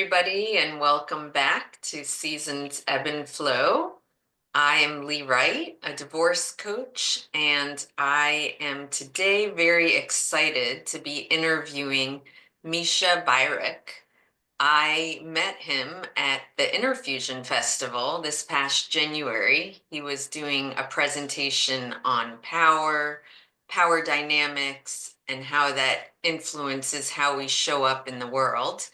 everybody, and welcome back to Seasons Ebb and Flow. I am Lee Wright, a divorce coach, and I am today very excited to be interviewing Mischa. I met him at the Interfusion Festival this past January. He was doing a presentation on power dynamics, and how that influences how we show up in the world.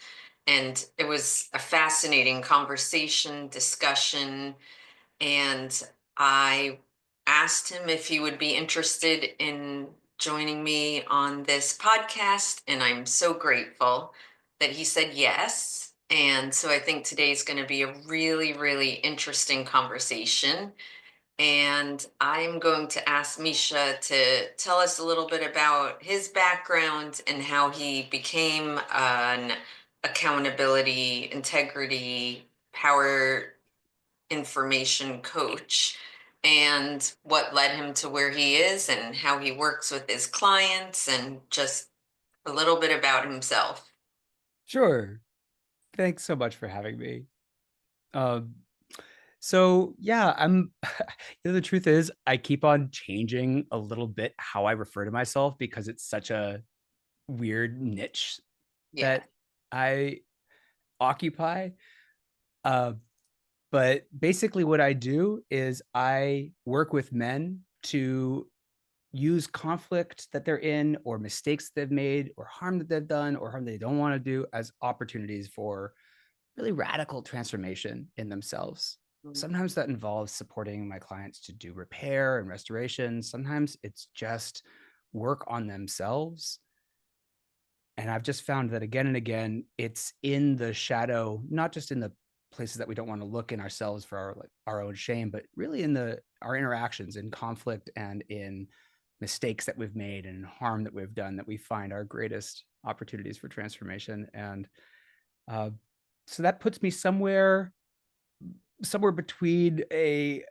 And it was a fascinating conversation, discussion, and I asked him if he would be interested in joining me on this podcast, and I'm so grateful that he said yes. And so I think today's going to be a really, really interesting conversation. And I'm going to ask Mischa to tell us a little bit about his background and how he became an accountability, integrity, power information coach, and what led him to where he is and how he works with his clients, and just a little bit about himself. Sure. Thanks so much for having me. Um, so yeah, the truth is I keep on changing a little bit how I refer to myself because it's such a weird niche Yeah. that I occupy. Uh, but basically what I do is I work with men to use conflict that they're in or mistakes they've made or harm that they've done or harm they don't want to do as opportunities for really radical transformation in themselves. Mm. Sometimes that involves supporting my clients to do repair and restoration. Sometimes it's just work on themselves. And I've just found that again and again, it's in the shadow, not just in the places that we don't want to look in ourselves for our own shame, but really in our interactions, in conflict and in mistakes that we've made and harm that we've done, that we find our greatest opportunities for transformation. And uh, so that puts me somewhere between a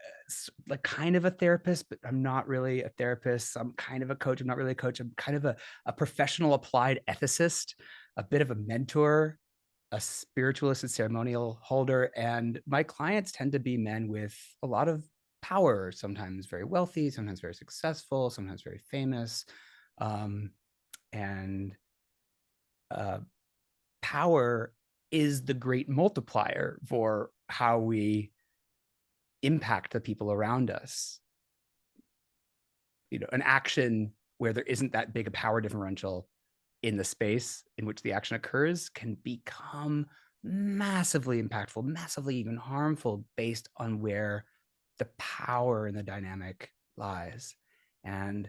like kind of a therapist, but I'm not really a therapist. I'm kind of a coach. I'm not really a coach. I'm kind of a professional applied ethicist, a bit of a mentor, a spiritualist and ceremonial holder. And my clients tend to be men with a lot of power, sometimes very wealthy, sometimes very successful, sometimes very famous. Um, and uh, Power is the great multiplier for how we impact the people around us. An action where there isn't that big a power differential in the space in which the action occurs can become massively impactful, massively even harmful based on where the power in the dynamic lies. And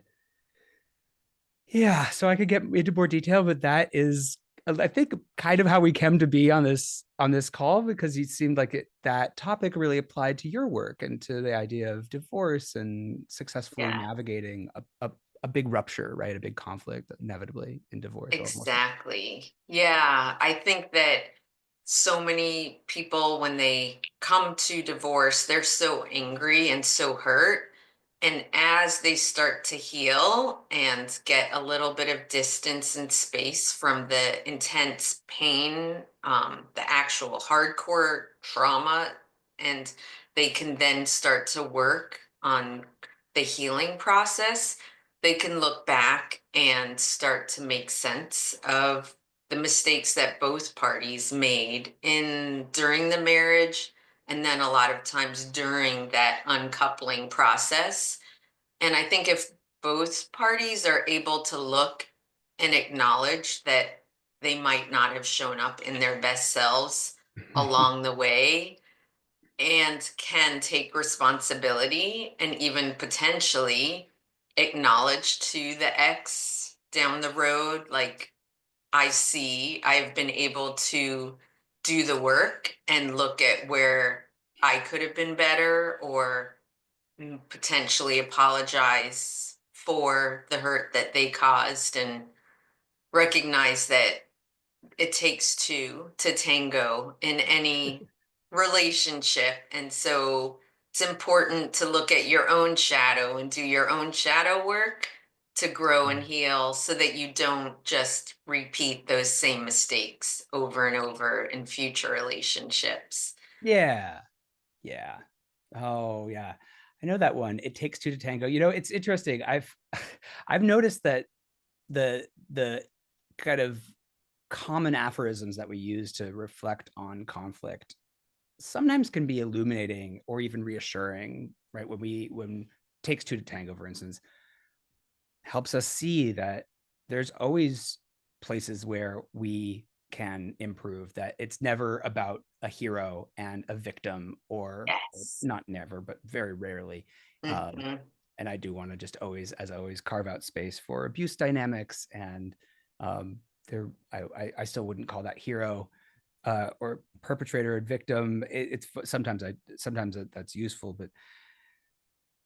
yeah, so I could get into more detail, but that is, I think, kind of how we came to be on this call, because it seemed like that topic really applied to your work and to the idea of divorce and successfully Yeah, navigating a big rupture, right? A big conflict, inevitably in divorce almost. exactly. Yeah, I think that so many people, when they come to divorce, they're so angry and so hurt. And as they start to heal and get a little bit of distance and space from the intense pain, the actual hardcore trauma, and they can then start to work on the healing process, they can look back and start to make sense of the mistakes that both parties made in during the marriage, and then a lot of times during that uncoupling process. And I think if both parties are able to look and acknowledge that they might not have shown up in their best selves along the way, and can take responsibility and even potentially acknowledge to the ex down the road, like, I've been able to do the work and look at where I could have been better, or potentially apologize for the hurt that they caused, and recognize that it takes two to tango in any relationship. And so it's important to look at your own shadow and do your own shadow work, to grow and Mm. heal so that you don't just repeat those same mistakes over and over in future relationships. Yeah. Yeah. Oh, yeah. I know that one. It takes two to tango. It's interesting. I've noticed that the kind of common aphorisms that we use to reflect on conflict sometimes can be illuminating or even reassuring, right? When takes two to tango, for instance, helps us see that there's always places where we can improve, that it's never about a hero and a victim, or Yes. not never, but very rarely. Um, Mhm. and I do want to just always, as always, carve out space for abuse dynamics. And um, I still wouldn't call that hero or perpetrator and victim. It's sometimes that's useful, but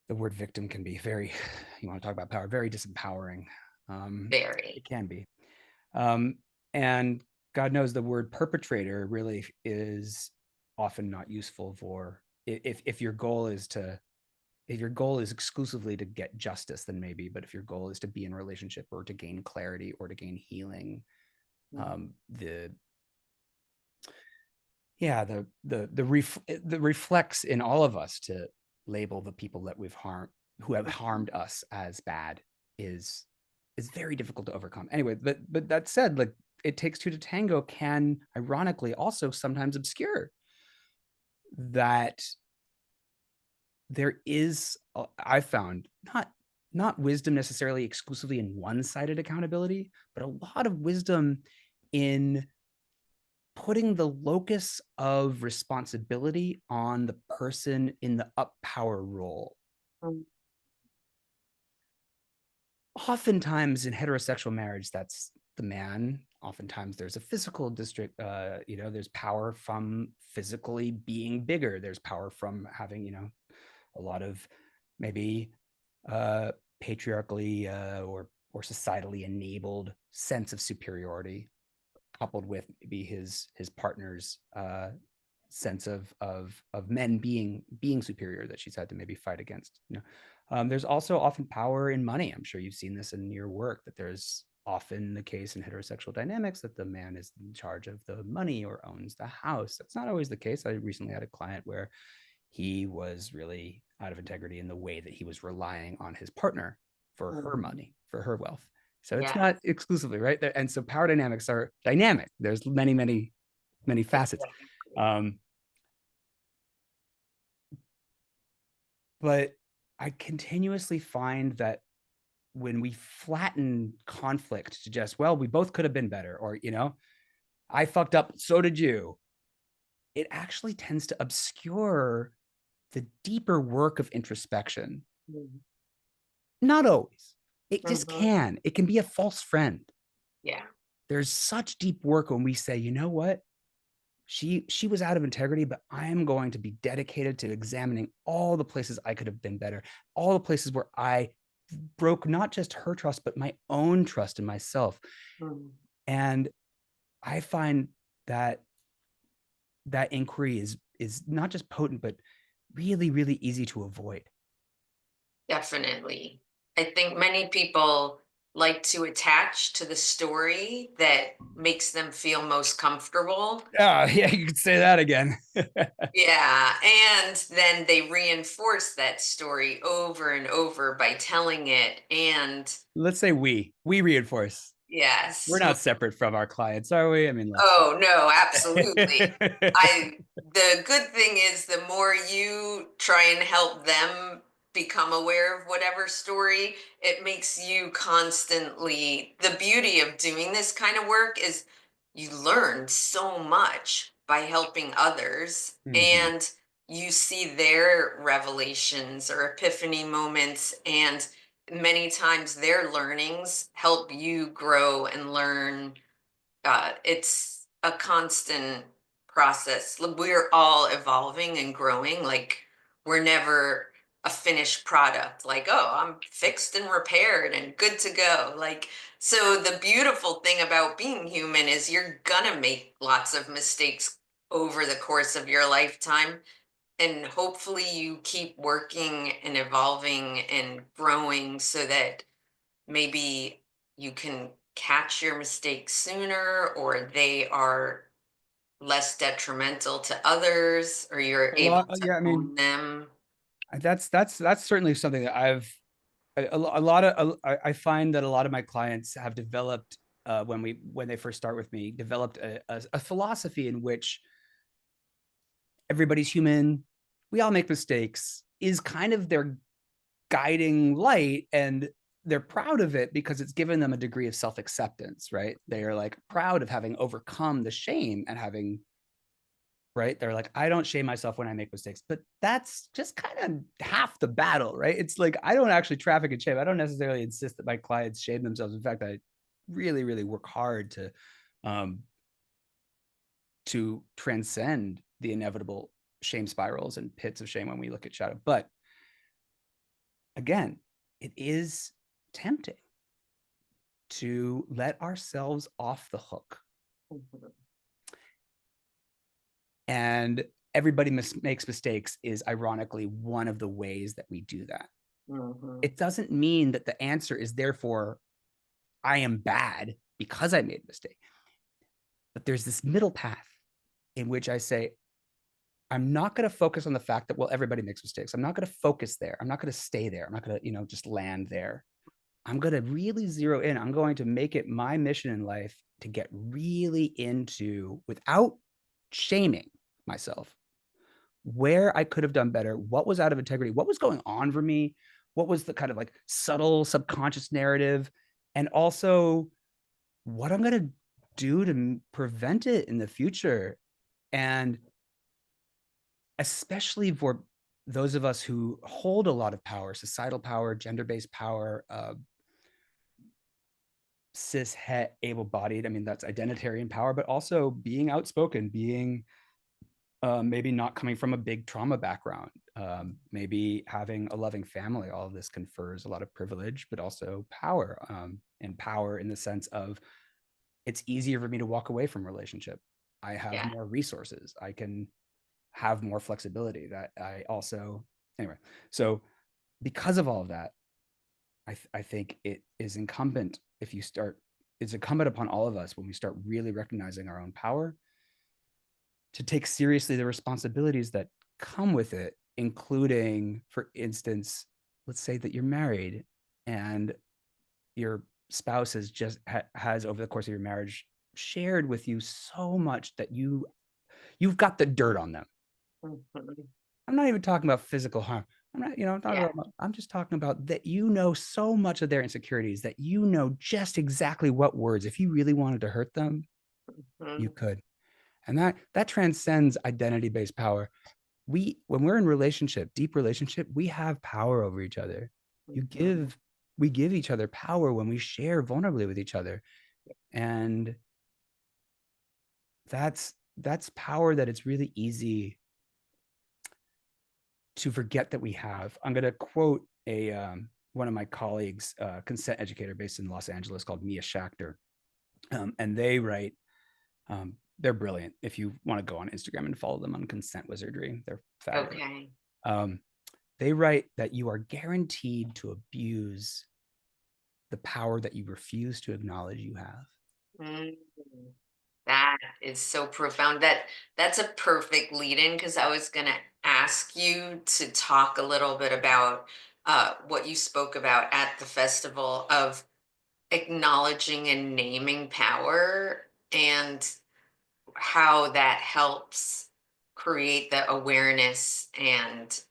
the word victim can be very, you want to talk about power, very disempowering. It Very. can be. Um, and God knows the word perpetrator really is often not useful for, if your goal is to, if your goal is exclusively to get justice, then maybe, but if your goal is to be in a relationship or to gain clarity or to gain healing, Mhm. the yeah the reflex in all of us to label the people that we've harmed, who have harmed us, as bad is is very difficult to overcome. Anyway, but that said, like, it takes two to tango can ironically also sometimes obscure that there is I found not wisdom necessarily exclusively in one-sided accountability, but a lot of wisdom in putting the locus of responsibility on the person in the up power role. Mhm. Oftentimes in heterosexual marriage, that's the man. Oftentimes there's a physical district, there's power from physically being bigger. There's power from having, a lot of maybe uh, patriarchally or societally enabled sense of superiority, coupled with maybe his partner's sense of men being superior that she's had to maybe fight against. There's also often power in money. I'm sure you've seen this in your work, that there's often the case in heterosexual dynamics that the man is in charge of the money or owns the house. That's not always the case. I recently had a client where he was really out of integrity in the way that he was relying on his partner for her Mhm. money, for her wealth. So it's Yeah, not exclusively right there. And so power dynamics are dynamic. There's many facets. exactly. Um, but I continuously find that when we flatten conflict to just, well, we both could have been better, or, I fucked up, so did you, it actually tends to obscure the deeper work of introspection. Mhm. Not always. It just Mhm. can. It can be a false friend. Yeah. There's such deep work when we say, you know what? She was out of integrity, but I am going to be dedicated to examining all the places I could have been better, all the places where I broke not just her trust, but my own trust in myself. Mhm. And I find that that inquiry is not just potent, but really, really easy to avoid. Definitely. I think many people like to attach to the story that makes them feel most comfortable. Ah, yeah, you could say that again. Yeah. And then they reinforce that story over and over by telling it. And Let's say we reinforce. We're yes. not separate from our clients, are we? I mean, let's be. Oh, no, absolutely. I The good thing is the more you try and help them become aware of whatever story, it makes you constantly, the beauty of doing this kind of work is you learn so much by helping others, Mhm. and you see their revelations or epiphany moments, and many times their learnings help you grow and learn. It's a constant process. We're all evolving and growing. Like, we're never a finished product. Like, oh, I'm fixed and repaired and good to go. Like, so the beautiful thing about being human is you're gonna make lots of mistakes over the course of your lifetime. And hopefully you keep working and evolving and growing so that maybe you can catch your mistakes sooner, or they are less detrimental to others, or you're A able lot, to yeah, I mean, own them. that's certainly something that I've a lot of I find that a lot of my clients have developed when they first start with me, developed a philosophy in which everybody's human, we all make mistakes, is kind of their guiding light, and they're proud of it because it's given them a degree of self-acceptance, right? They are like proud of having overcome the shame and having, right, they're like, I don't shame myself when I make mistakes, but that's just kind of half the battle, right? It's like I don't actually traffic in shame. I don't necessarily insist that my clients shame themselves. In fact, I really work hard um to transcend the inevitable shame spirals and pits of shame when we look at shadow. But again, it is tempting to let ourselves off the hook. Mhm. And everybody makes mistakes is ironically one of the ways that we do that. Mhm. It doesn't mean that the answer is therefore I am bad because I made a mistake. But there's this middle path in which I say, I'm not going to focus on the fact that, well, everybody makes mistakes. I'm not going to focus there. I'm not going to stay there. I'm not going to, just land there. I'm going to really zero in. I'm going to make it my mission in life to get really into, without shaming myself, where I could have done better, what was out of integrity, what was going on for me, what was the kind of like subtle subconscious narrative, and also what I'm going to do to prevent it in the future. And especially for those of us who hold a lot of power, societal power, gender based power, cis het able bodied. I mean, that's identitarian power, but also being outspoken, being maybe not coming from a big trauma background, maybe having a loving family. All of this confers a lot of privilege, but also power, and power in the sense of it's easier for me to walk away from a relationship. I have Yeah. more resources. I can have more flexibility. That I also, anyway. So because of all of that, I think it is incumbent if you start. It's incumbent upon all of us when we start really recognizing our own power to take seriously the responsibilities that come with it, including, for instance, let's say that you're married and your spouse has over the course of your marriage shared with you so much that you've got the dirt on them. Mhm. I'm not even talking about physical harm. I'm not, I'm talking Yeah. about, I'm just talking about that so much of their insecurities that just exactly what words, if you really wanted to hurt them, you Mhm. could. And that transcends identity based power. When we're in relationship, deep relationship, we have power over each other. You Mhm. give we give each other power when we share vulnerably with each other. And that's power that it's really easy to forget that we have. I'm going to quote a one of my colleagues, consent educator based in Los Angeles called Mia Schachter. And they write, they're brilliant. If you want to go on Instagram and follow them on Consent Wizardry, they're fabulous. Okay. Um, they write that you are guaranteed to abuse the power that you refuse to acknowledge you have. Mm. That is so profound. That's a perfect lead in, because I was gonna ask you to talk a little bit about what you spoke about at the festival of acknowledging and naming power, and how that helps create the awareness and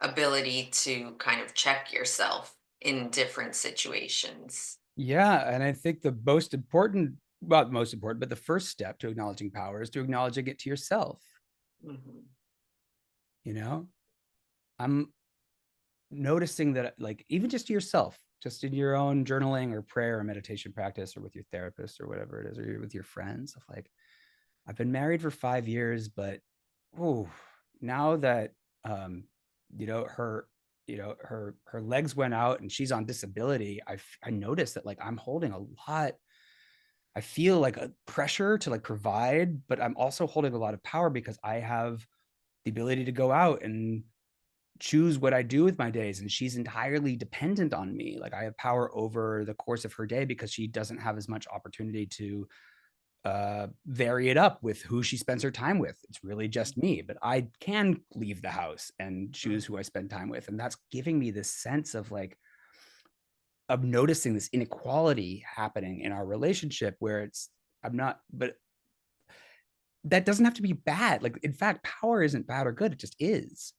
ability to kind of check yourself in different situations. Yeah, and I think the most important, well, most important, but the first step to acknowledging power is to acknowledging it to yourself. Mhm. You know, I'm noticing that, like, even just to yourself, just in your own journaling or prayer or meditation practice, or with your therapist or whatever it is, or with your friends, of like, I've been married for 5 years, but oh, now that um, her, her legs went out and she's on disability, I noticed that like I'm holding a lot. I feel like a pressure to like provide, but I'm also holding a lot of power because I have the ability to go out and choose what I do with my days, and she's entirely dependent on me. Like I have power over the course of her day because she doesn't have as much opportunity to vary it up with who she spends her time with. It's really just me, but I can leave the house and choose who I spend time with. And that's giving me this sense of like, of noticing this inequality happening in our relationship where it's, I'm not, but that doesn't have to be bad. Like, in fact, power isn't bad or good. It just is.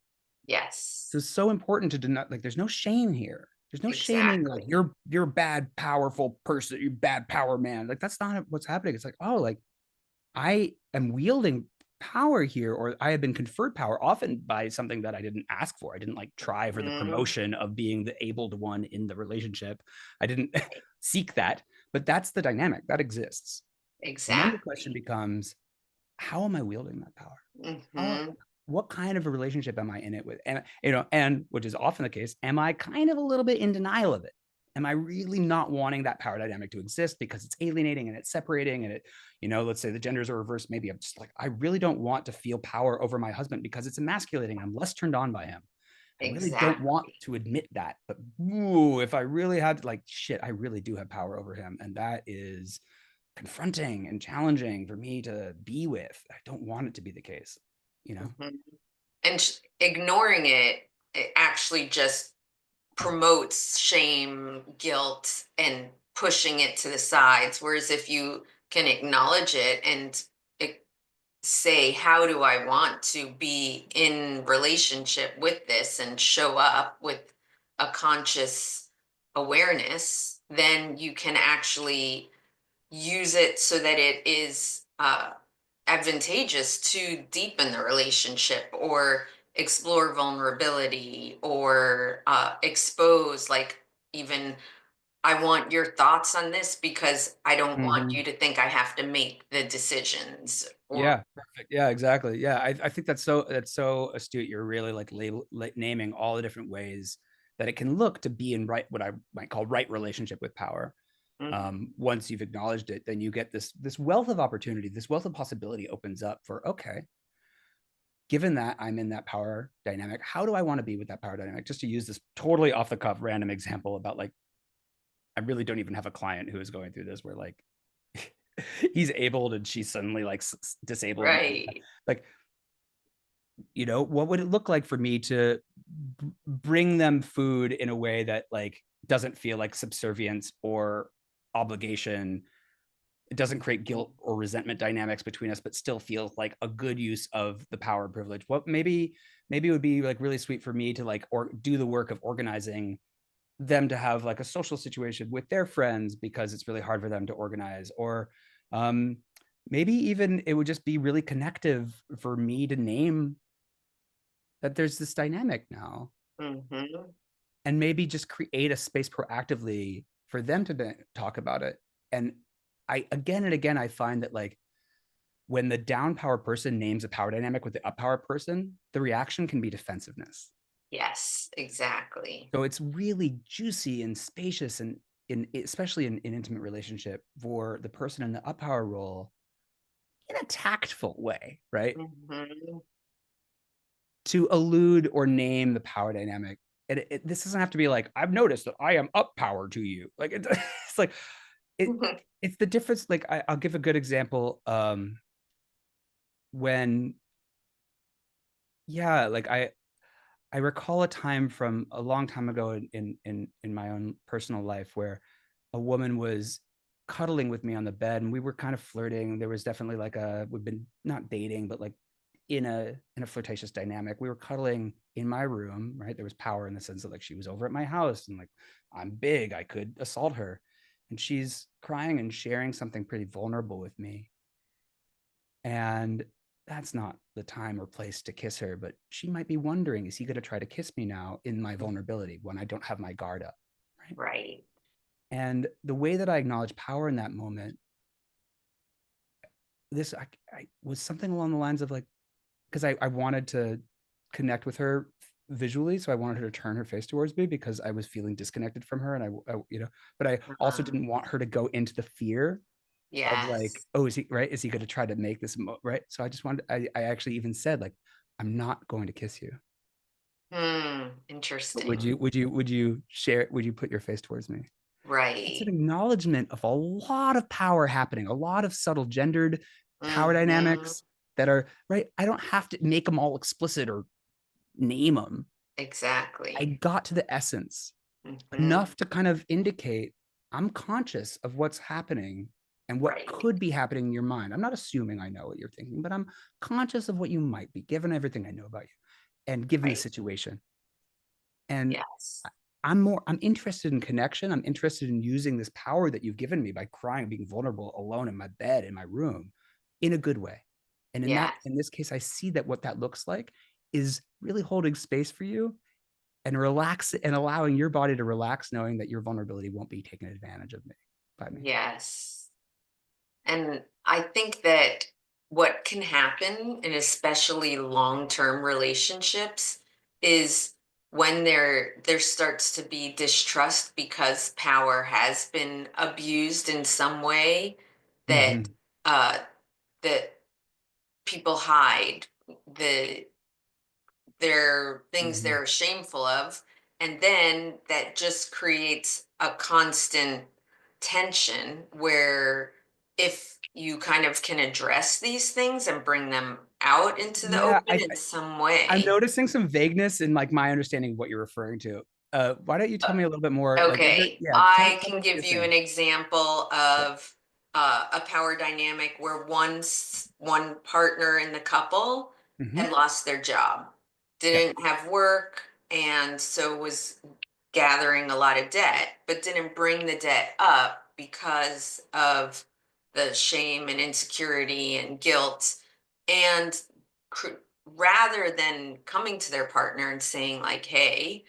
So Yes, it's so important to do not like, there's no shame here. There's no shaming like exactly. you're a bad, powerful person, you're bad power man. Like that's not what's happening. It's like, oh, like I am wielding power here, or I have been conferred power often by something that I didn't ask for. I didn't like try for the Mhm. promotion of being the abled one in the relationship. I didn't Right. seek that, but that's the dynamic that exists. And then the question Exactly. becomes, how am I wielding that power? How, Hmm. what kind of a relationship am I in it with? And and which is often the case, am I kind of a little bit in denial of it? Am I really not wanting that power dynamic to exist because it's alienating and it's separating and it, let's say the genders are reversed. Maybe I'm just like, I really don't want to feel power over my husband because it's emasculating. I'm less turned on by him. I really don't want Exactly. to admit that. But ooh, if I really had to, like, shit, I really do have power over him. And that is confronting and challenging for me to be with. I don't want it to be the case, you know? Mhm. And ignoring it actually just promotes shame, guilt, and pushing it to the sides. Whereas if you can acknowledge it and it, say, how do I want to be in relationship with this and show up with a conscious awareness, then you can actually use it so that it is advantageous to deepen the relationship or explore vulnerability or expose, like, even I want your thoughts on this because I don't want Mm-hmm. you to think I have to make the decisions or Yeah, perfect. Yeah, exactly. Yeah, I think that's so astute. You're really like naming all the different ways that it can look to be in right, what I might call right relationship with power. Mhm. Once you've acknowledged it, then you get this wealth of opportunity, this wealth of possibility opens up for, okay, given that I'm in that power dynamic, how do I want to be with that power dynamic? Just to use this totally off the cuff random example about like, I really don't even have a client who is going through this where like he's abled and she's suddenly like disabled. Right. Like, what would it look like for me to bring them food in a way that like doesn't feel like subservience or obligation? It doesn't create guilt or resentment dynamics between us, but still feels like a good use of the power and privilege. What maybe it would be like really sweet for me to like or do the work of organizing them to have like a social situation with their friends because it's really hard for them to organize, or um maybe even it would just be really connective for me to name that there's this dynamic now, Hmm. and maybe just create a space proactively for them to talk about it. And I again and again I find that like when the down power person names a power dynamic with the up power person, the reaction can be defensiveness. Yes, exactly. So it's really juicy and spacious, and especially in intimate relationship for the person in the up power role in a tactful way, right? Hmm. To allude or name the power dynamic. This doesn't have to be like, I've noticed that I am up power to you. Like it's like it it's the difference. Like I'll give a good example. When yeah, like I recall a time from a long time ago in my own personal life where a woman was cuddling with me on the bed and we were kind of flirting. There was definitely like we've been not dating, but like in a flirtatious dynamic. We were cuddling in my room, right? There was power in the sense that like she was over at my house and like I'm big, I could assault her. And she's crying and sharing something pretty vulnerable with me. And that's not the time or place to kiss her, but she might be wondering, is he going to try to kiss me now in my vulnerability when I don't have my guard up? Right. Right. And the way that I acknowledge power in that moment, I was something along the lines of like, because I wanted to connect with her visually. So I wanted her to turn her face towards me because I was feeling disconnected from her. And but I also Uh, didn't want her to go into the fear of like, yes. oh, is he right? Is he going to try to make this right? So I just wanted, I actually even said like, I'm not going to kiss you. But would Interesting. you would you would you share would you put your face towards me? It's an Right. acknowledgement of a lot of power happening, a lot of subtle gendered power Hmm. dynamics that are right. I don't have to make them all explicit or name them. I Exactly. got to the essence Hmm. enough to kind of indicate I'm conscious of what's happening and what Right. could be happening in your mind. I'm not assuming I know what you're thinking, but I'm conscious of what you might be, given everything I know about you and given the Right. situation. And Yes. I'm interested in connection. I'm interested in using this power that you've given me by crying, being vulnerable alone in my bed, in my room, in a good way. And Yes. in this case, I see that what that looks like is really holding space for you and relax and allowing your body to relax, knowing that your vulnerability won't be taken advantage of me by me. Yes. And I think that what can happen in especially long-term relationships is when there starts to be distrust because power has been abused in some way, that Mm-hmm. uh that people hide the their things Mm-hmm. they're shameful of, and then that just creates a constant tension where if you kind of can address these things and bring them out into the Yeah, open in some I'm way. noticing some vagueness in like my understanding of what you're referring to. Why don't you uh, tell me a little bit more? Like, is there? Okay, Yeah, I tell me can what you're give you saying. an example Yeah. of a power dynamic where one partner in the couple Mm-hmm. had lost their job, Okay. didn't have work, and so was gathering a lot of debt, but didn't bring the debt up because of the shame and insecurity and guilt. And cr- rather than coming to their partner and saying, like, hey,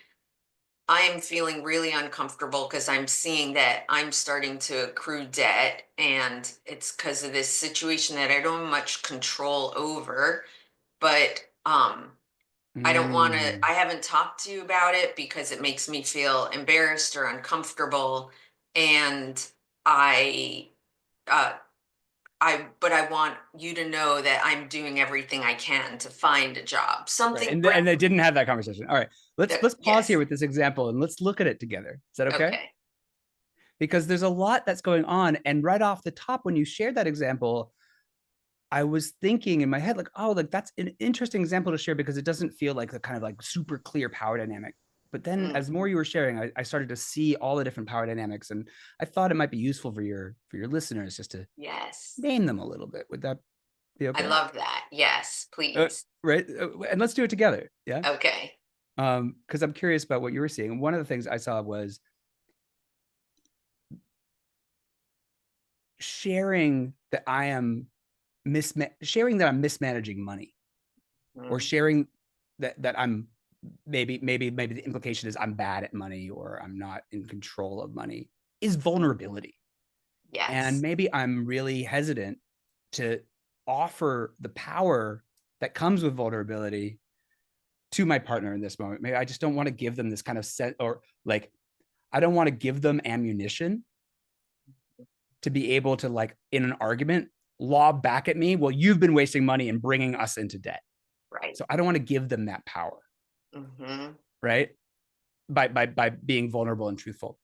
I am feeling really uncomfortable because I'm seeing that I'm starting to accrue debt, and it's because of this situation that I don't have much control over. But I don't want to, Mm. I haven't talked to you about it because it makes me feel embarrassed or uncomfortable. And I, uh, but I want you to know that I'm doing everything I can to find a job. Right. Something And they didn't have that conversation. All right. Let's pause here yes. with this example and let's look at it together. Is that okay? Okay. Because there's a lot that's going on. And right off the top, when you shared that example, I was thinking in my head, like, oh, like that's an interesting example to share because it doesn't feel like the kind of like super clear power dynamic. But then as more Mhm. you were sharing, I started to see all the different power dynamics. And I thought it might be useful for your listeners just to Yes. name them a little bit. Would that be I okay? love that. Yes, please. Right. And let's do it together. Yeah. Okay. Because I'm curious about what you were seeing. And one of the things I saw was sharing that I am sharing that I'm mismanaging money, or Mm. sharing that I'm maybe the implication is I'm bad at money or I'm not in control of money is vulnerability. And Yes. maybe I'm really hesitant to offer the power that comes with vulnerability to my partner in this moment. Maybe I just don't want to give them this kind of set, or like I don't want to give them ammunition to be able to, like, in an argument, lob back at me, well, you've been wasting money and bringing us into debt. Right. So I don't want to give them that power, Hmm. right? By being vulnerable and truthful.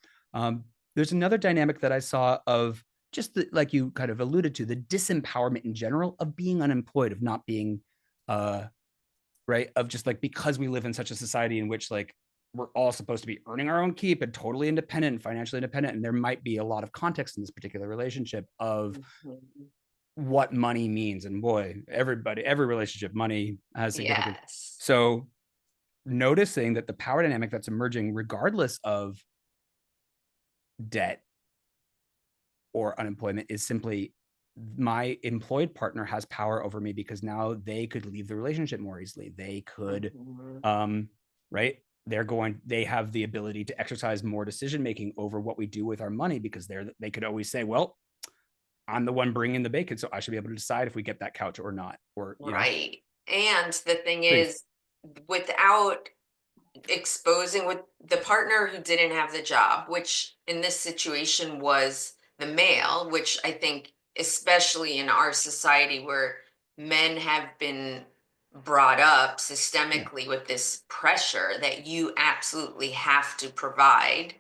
There's another dynamic that I saw of just like you kind of alluded to, the disempowerment in general of being unemployed, of not being uh right, of just like, because we live in such a society in which like we're all supposed to be earning our own keep and totally independent and financially independent, and there might be a lot of context in this particular relationship of Hmm. what money means. And boy, every relationship, money has significance. Yes. So noticing that the power dynamic that's emerging regardless of debt or unemployment is simply my employed partner has power over me because now they could leave the relationship more easily. They could Hmm. um right, they have the ability to exercise more decision making over what we do with our money because they could always say, well, I'm the one bringing the bacon, so I should be able to decide if we get that couch or not, or Right. And the thing please. is, without exposing with the partner who didn't have the job, which in this situation was the male, which I think, especially in our society where men have been brought up Yeah. systemically with this pressure that you absolutely have to provide,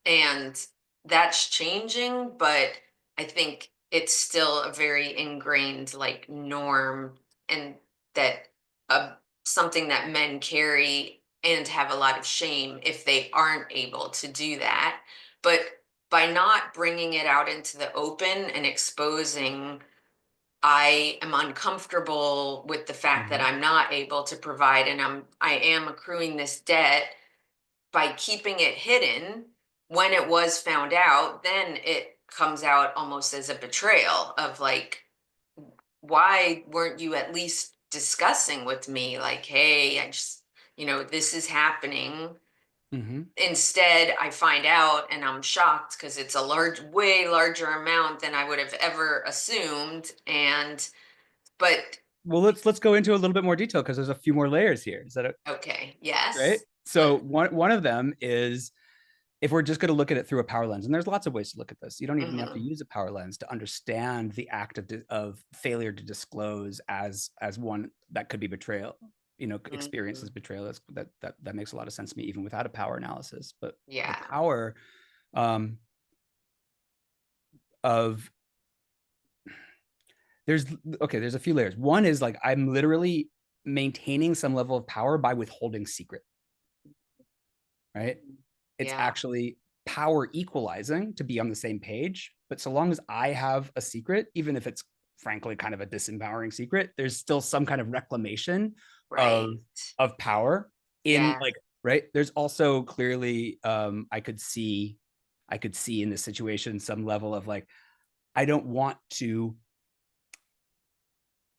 and that's changing, but I think it's still a very ingrained like norm, and that uh, something that men carry and have a lot of shame if they aren't able to do that. But by not bringing it out into the open and exposing, I am uncomfortable with the fact that Mhm. I'm not able to provide and I am accruing this debt. By keeping it hidden, when it was found out, then it comes out almost as a betrayal of like, why weren't you at least discussing with me? Like, hey, I just, this is happening. Mhm. Instead, I find out and I'm shocked because it's a way larger amount than I would have ever assumed. But Well, let's go into a little bit more detail because there's a few more layers here. Is that okay, right? yes. So one of them is if we're just going to look at it through a power lens, and there's lots of ways to look at this. You don't even have to Hmm. use a power lens to understand the act of failure to disclose as one that could be betrayal. Hmm. Experiences betrayal. That makes a lot of sense to me, even without a power analysis. But the Yeah. power um, of there's okay, there's a few layers. One is like I'm literally maintaining some level of power by withholding secret, right? It's Yeah. actually power equalizing to be on the same page. But so long as I have a secret, even if it's frankly kind of a disempowering secret, there's still some kind of reclamation of Right. power in Yes. like right. There's also clearly I could see in this situation some level of like I don't want to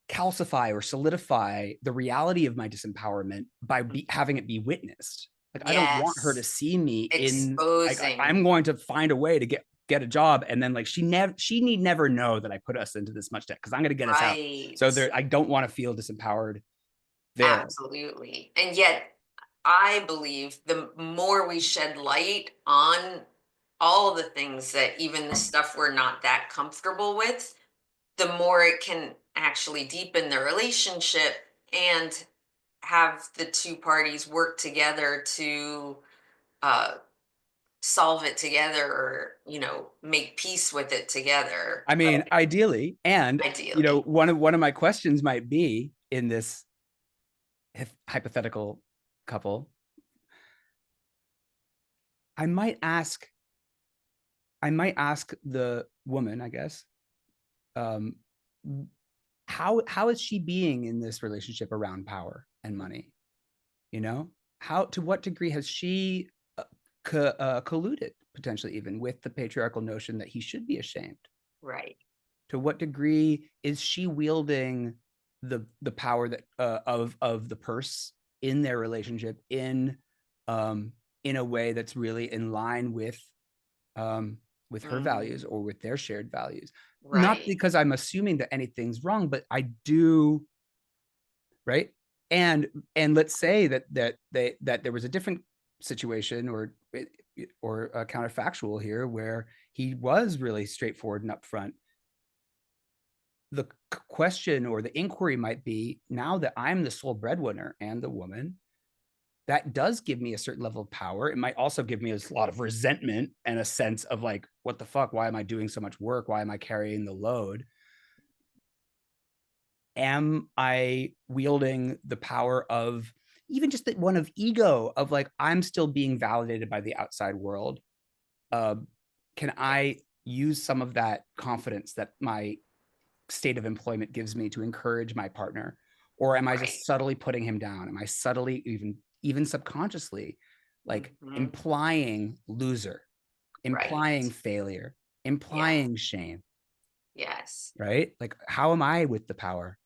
calcify or solidify the reality of my disempowerment by having it be witnessed. Like I don't want her to Yes. see me in like I'm Exposing. going to find a way to get a job and then like she need never know that I put us into this much debt because I'm going to get us out. Right. So there I don't want to feel disempowered there. Absolutely. And yet, I believe the more we shed light on all the things that even the stuff we're not that comfortable with, the more it can actually deepen the relationship and have the two parties work together to uh, solve it together, or, make peace with it together. I But mean, ideally, and ideally. one of my questions might be in this hypothetical couple, I might ask I might ask the woman, I guess, um, how is she being in this relationship around power and money? You know, how to what degree has she colluded potentially even with the patriarchal notion that he should be ashamed? Right. To what degree is she wielding the power that of the purse in their relationship um, in a way that's really in line um, with her values Mm, or with their shared values. Not right. because I'm assuming that anything's wrong, but I do, right? And let's say that there was a different situation or a counterfactual here where he was really straightforward and upfront. The question or the inquiry might be now that I'm the sole breadwinner and the woman, that does give me a certain level of power. It might also give me a lot of resentment and a sense of like, what the fuck? Why am I doing so much work? Why am I carrying the load? Am I wielding the power of even just the one of ego of like, I'm still being validated by the outside world? Uh, can I use some of that confidence that my state of employment gives me to encourage my partner? Or am I Right. just subtly putting him down? Am I subtly, even subconsciously, like Hmm. implying loser, implying Right. failure, Yeah. implying shame, Yes. right? Like, how am I with the power?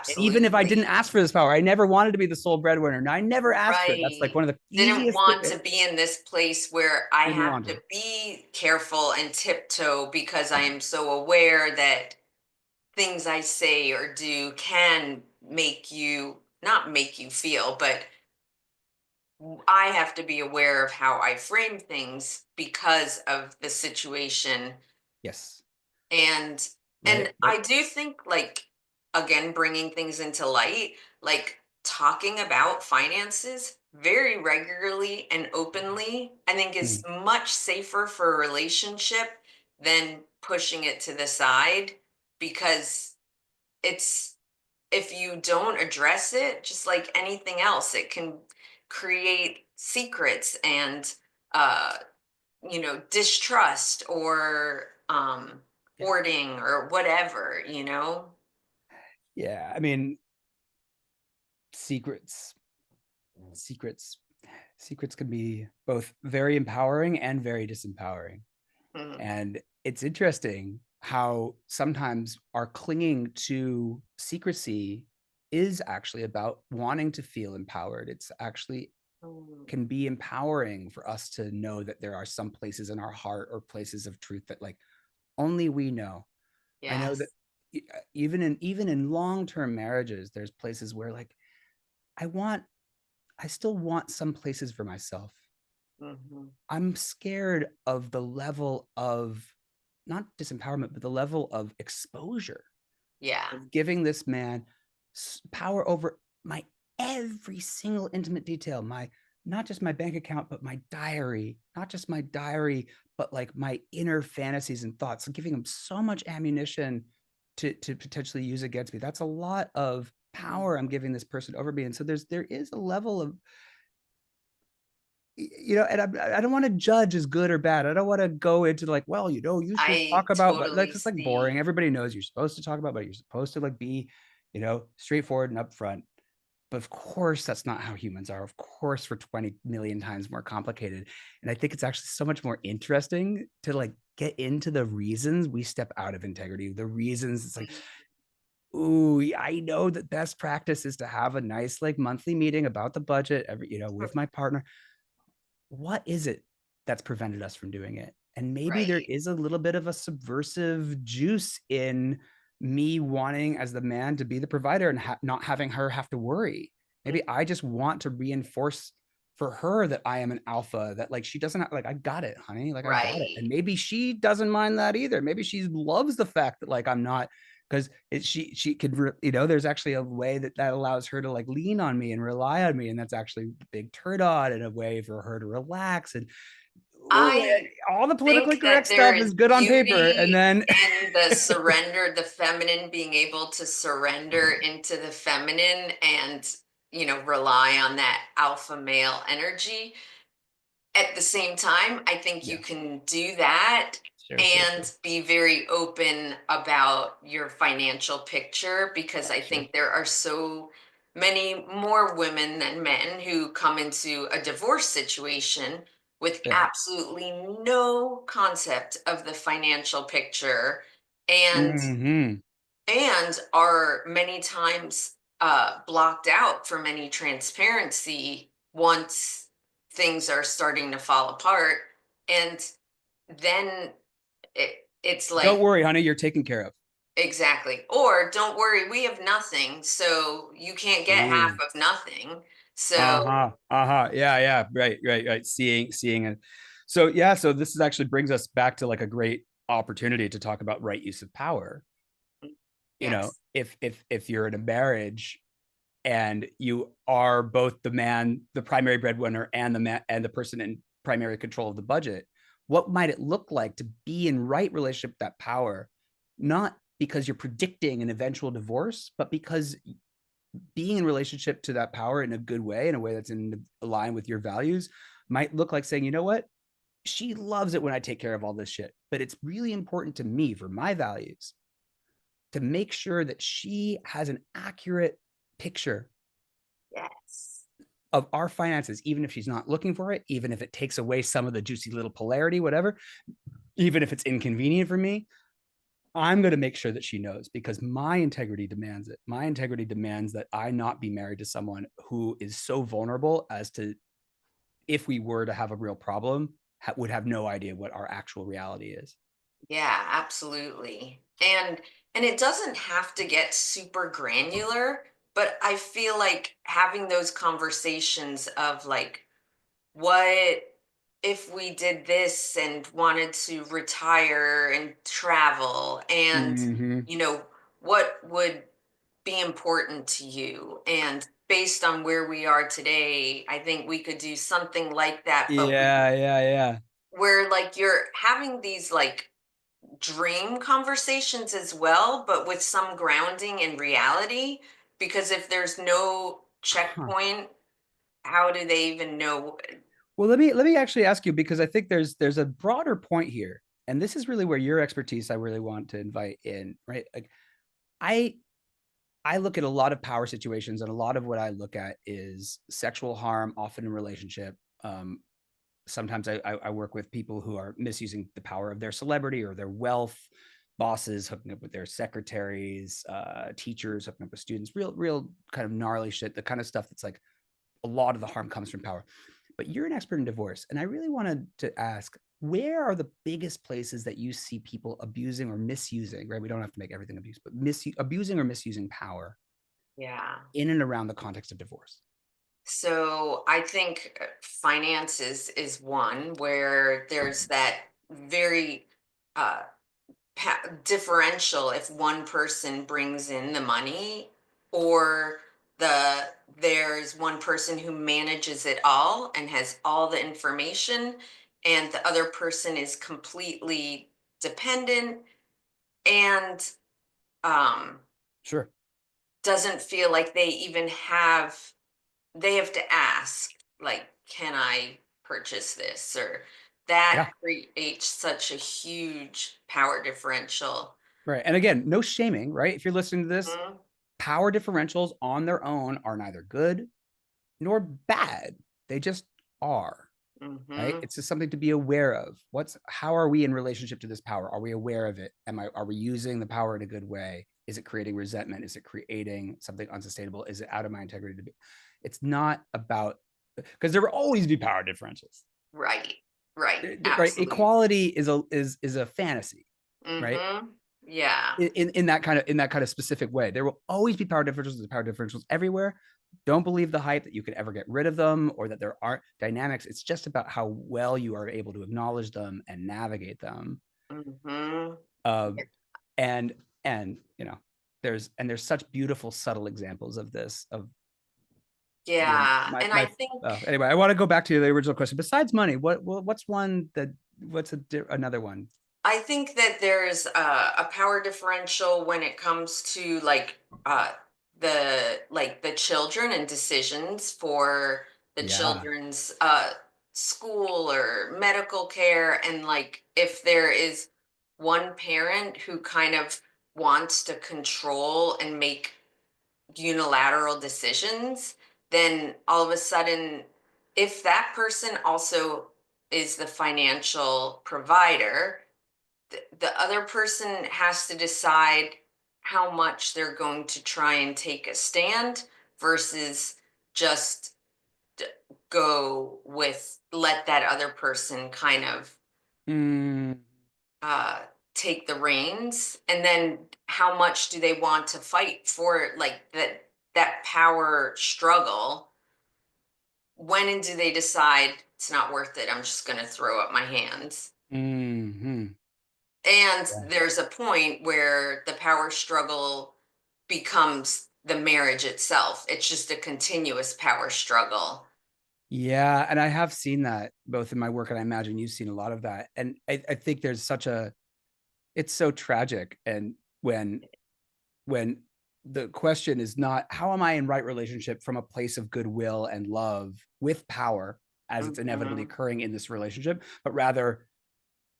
And even if I didn't Absolutely. ask for this power, I never wanted to be the sole breadwinner. And I never asked for it. That's like Right. one of the Didn't easiest want things. to be in this place where I Didn't have want to to. be careful and tiptoe because I am so aware that things I say or do can make you, not make you feel, but I have to be aware of how I frame things because of the situation. Yes. and Right. and I do think, like, again, bringing things into light, like, talking about finances very regularly and openly, I think is Mhm. much safer for a relationship than pushing it to the side, because it's if you don't address it, just like anything else, it can create secrets and uh, distrust or Yeah. hoarding or whatever. Yeah. I mean, secrets, secrets, secrets can be both very empowering and very disempowering. Mhm. And it's interesting how sometimes our clinging to secrecy is actually about wanting to feel empowered. It's actually Mm, can be empowering for us to know that there are some places in our heart or places of truth that like only we know. I know that yes. even in long-term marriages, there's places where like I want I still want some places for myself. Hmm. I'm scared of the level of not disempowerment, but the level of exposure Yeah. of giving this man power over my every single intimate detail, my not just my bank account, but my diary, not just my diary, but like my inner fantasies and thoughts, giving him so much ammunition to potentially use against me. That's a lot of power I'm Mhm. giving this person over me. And so there is a level of and I don't want to judge as good or bad. I don't want to go into like, well, you should I talk about, but like, totally it's like see. boring. Everybody knows you're supposed to talk about, but you're supposed to like be, straightforward and upfront. But of course, that's not how humans are. Of course, we're 20 million times more complicated. And I think it's actually so much more interesting to like get into the reasons we step out of integrity, the reasons it's like, Mhm. ooh, I know that best practice is to have a nice like monthly meeting about the budget with my partner. What is it that's prevented us from doing it? And maybe there Right. is a little bit of a subversive juice in me wanting as the man to be the provider and not having her have to worry. Maybe Mhm. I just want to reinforce for her that I am an alpha, that like she doesn't have, like, I got it, honey. Like I got it. And Right. maybe she doesn't mind that either. Maybe she loves the fact that like I'm not, because she could there's actually a way that allows her to like lean on me and rely on me, and that's actually a big turn on and a way for her to relax. And ooh, I all the politically think correct that there stuff is is good on paper, and beauty then in the surrender, the feminine being able to surrender into the feminine and, rely on that alpha male energy. At the same time, I think you yeah, can do that sure, sure, sure, and be very open about your financial picture, because I sure, think there are so many more women than men who come into a divorce situation with yeah. absolutely no concept of the financial picture, and Hmm. are many times blocked out from any transparency once things are starting to fall apart. And then it's Don't like, worry, honey, you're taken care of. exactly. Or don't worry, we have nothing. So you can't get half Ooh. of nothing. So, Uh-huh. Uh-huh. Yeah, yeah. Right, right, right. Seeing it. So yeah, so this is actually brings us back to like a great opportunity to talk about right use of power. yes. If you're in a marriage and you are both the man, the primary breadwinner, and the man and the person in primary control of the budget, what might it look like to be in right relationship with that power? Not because you're predicting an eventual divorce, but because being in relationship to that power in a good way, in a way that's in line with your values, might look like saying, you know what? She loves it when I take care of all this shit, but it's really important to me for my values to make sure that she has an accurate picture Yes. of our finances, even if she's not looking for it, even if it takes away some of the juicy little polarity, whatever, even if it's inconvenient for me. I'm going to make sure that she knows because my integrity demands it. My integrity demands that I not be married to someone who is so vulnerable as to, if we were to have a real problem, would have no idea what our actual reality is. Yeah, absolutely. And it doesn't have to get super granular, but I feel like having those conversations of like, what if we did this and wanted to retire and travel, and Mm-hmm. you know what would be important to you, and based on where we are today, I think we could do something like that, but Yeah, yeah, yeah. where like you're having these like dream conversations as well, but with some grounding in reality. Because if there's no Huh. checkpoint, how do they even know? Well, let me actually ask you, because I think there's a broader point here, and this is really where your expertise I really want to invite in, right? Like I I look at a lot of power situations, and a lot of what I look at is sexual harm, often in relationship. Sometimes I work with people who are misusing the power of their celebrity or their wealth, bosses hooking up with their secretaries, teachers hooking up with students, real kind of gnarly shit, the kind of stuff that's like a lot of the harm comes from power. But you're an expert in divorce, and I really wanted to ask, where are the biggest places that you see people abusing or misusing, right? We don't have to make everything abuse, but abusing or misusing power Yeah. in and around the context of divorce. So I think finances is one where there's that very uh, differential if one person brings in the money or there's one person who manages it all and has all the information and the other person is completely dependent and um, Sure. doesn't feel like they have to ask, like, can I purchase this? Or that Yeah. creates such a huge power differential. Right. And again, no shaming, right? If you're listening to this, Mhm, power differentials on their own are neither good nor bad. They just are, right? mhm, It's just something to be aware of. How are we in relationship to this power? Are we aware of it? Are we using the power in a good way? Is it creating resentment? Is it creating something unsustainable? Is it out of my integrity to be? It's not about, because there will always be power differentials, right, right, right? absolutely. Equality is a fantasy, right? Mhm, yeah, In that kind of specific way. There will always be power differentials. There's power differentials everywhere. Don't believe the hype that you could ever get rid of them or that there aren't dynamics. It's just about how well you are able to acknowledge them and navigate them. mhm, Um, and there's such beautiful subtle examples of this. Of again, yeah, my and I my think anyway, I want to go back to the original question. Besides money, what's one that what's another one? that there's a power differential when it comes to like the children and decisions for the Yeah, children's school or medical care, and like if there is one parent who kind of wants to control and make unilateral decisions, then all of a sudden, if that person also is the financial provider, the other person has to decide how much they're going to try and take a stand versus just d- go with let that other person kind of mm, uh take the reins, and then how much do they want to fight for like that power struggle. When do they decide it's not worth it, I'm just going to throw up my hands? mm-hmm. And there's a point where the power struggle becomes the marriage itself. It's just a continuous power struggle. Yeah, and I have seen that both in my work, and I imagine you've seen a lot of that. And I think there's it's so tragic. And when the question is not how am I in right relationship from a place of goodwill and love with power as it's inevitably Mhm. occurring in this relationship, but rather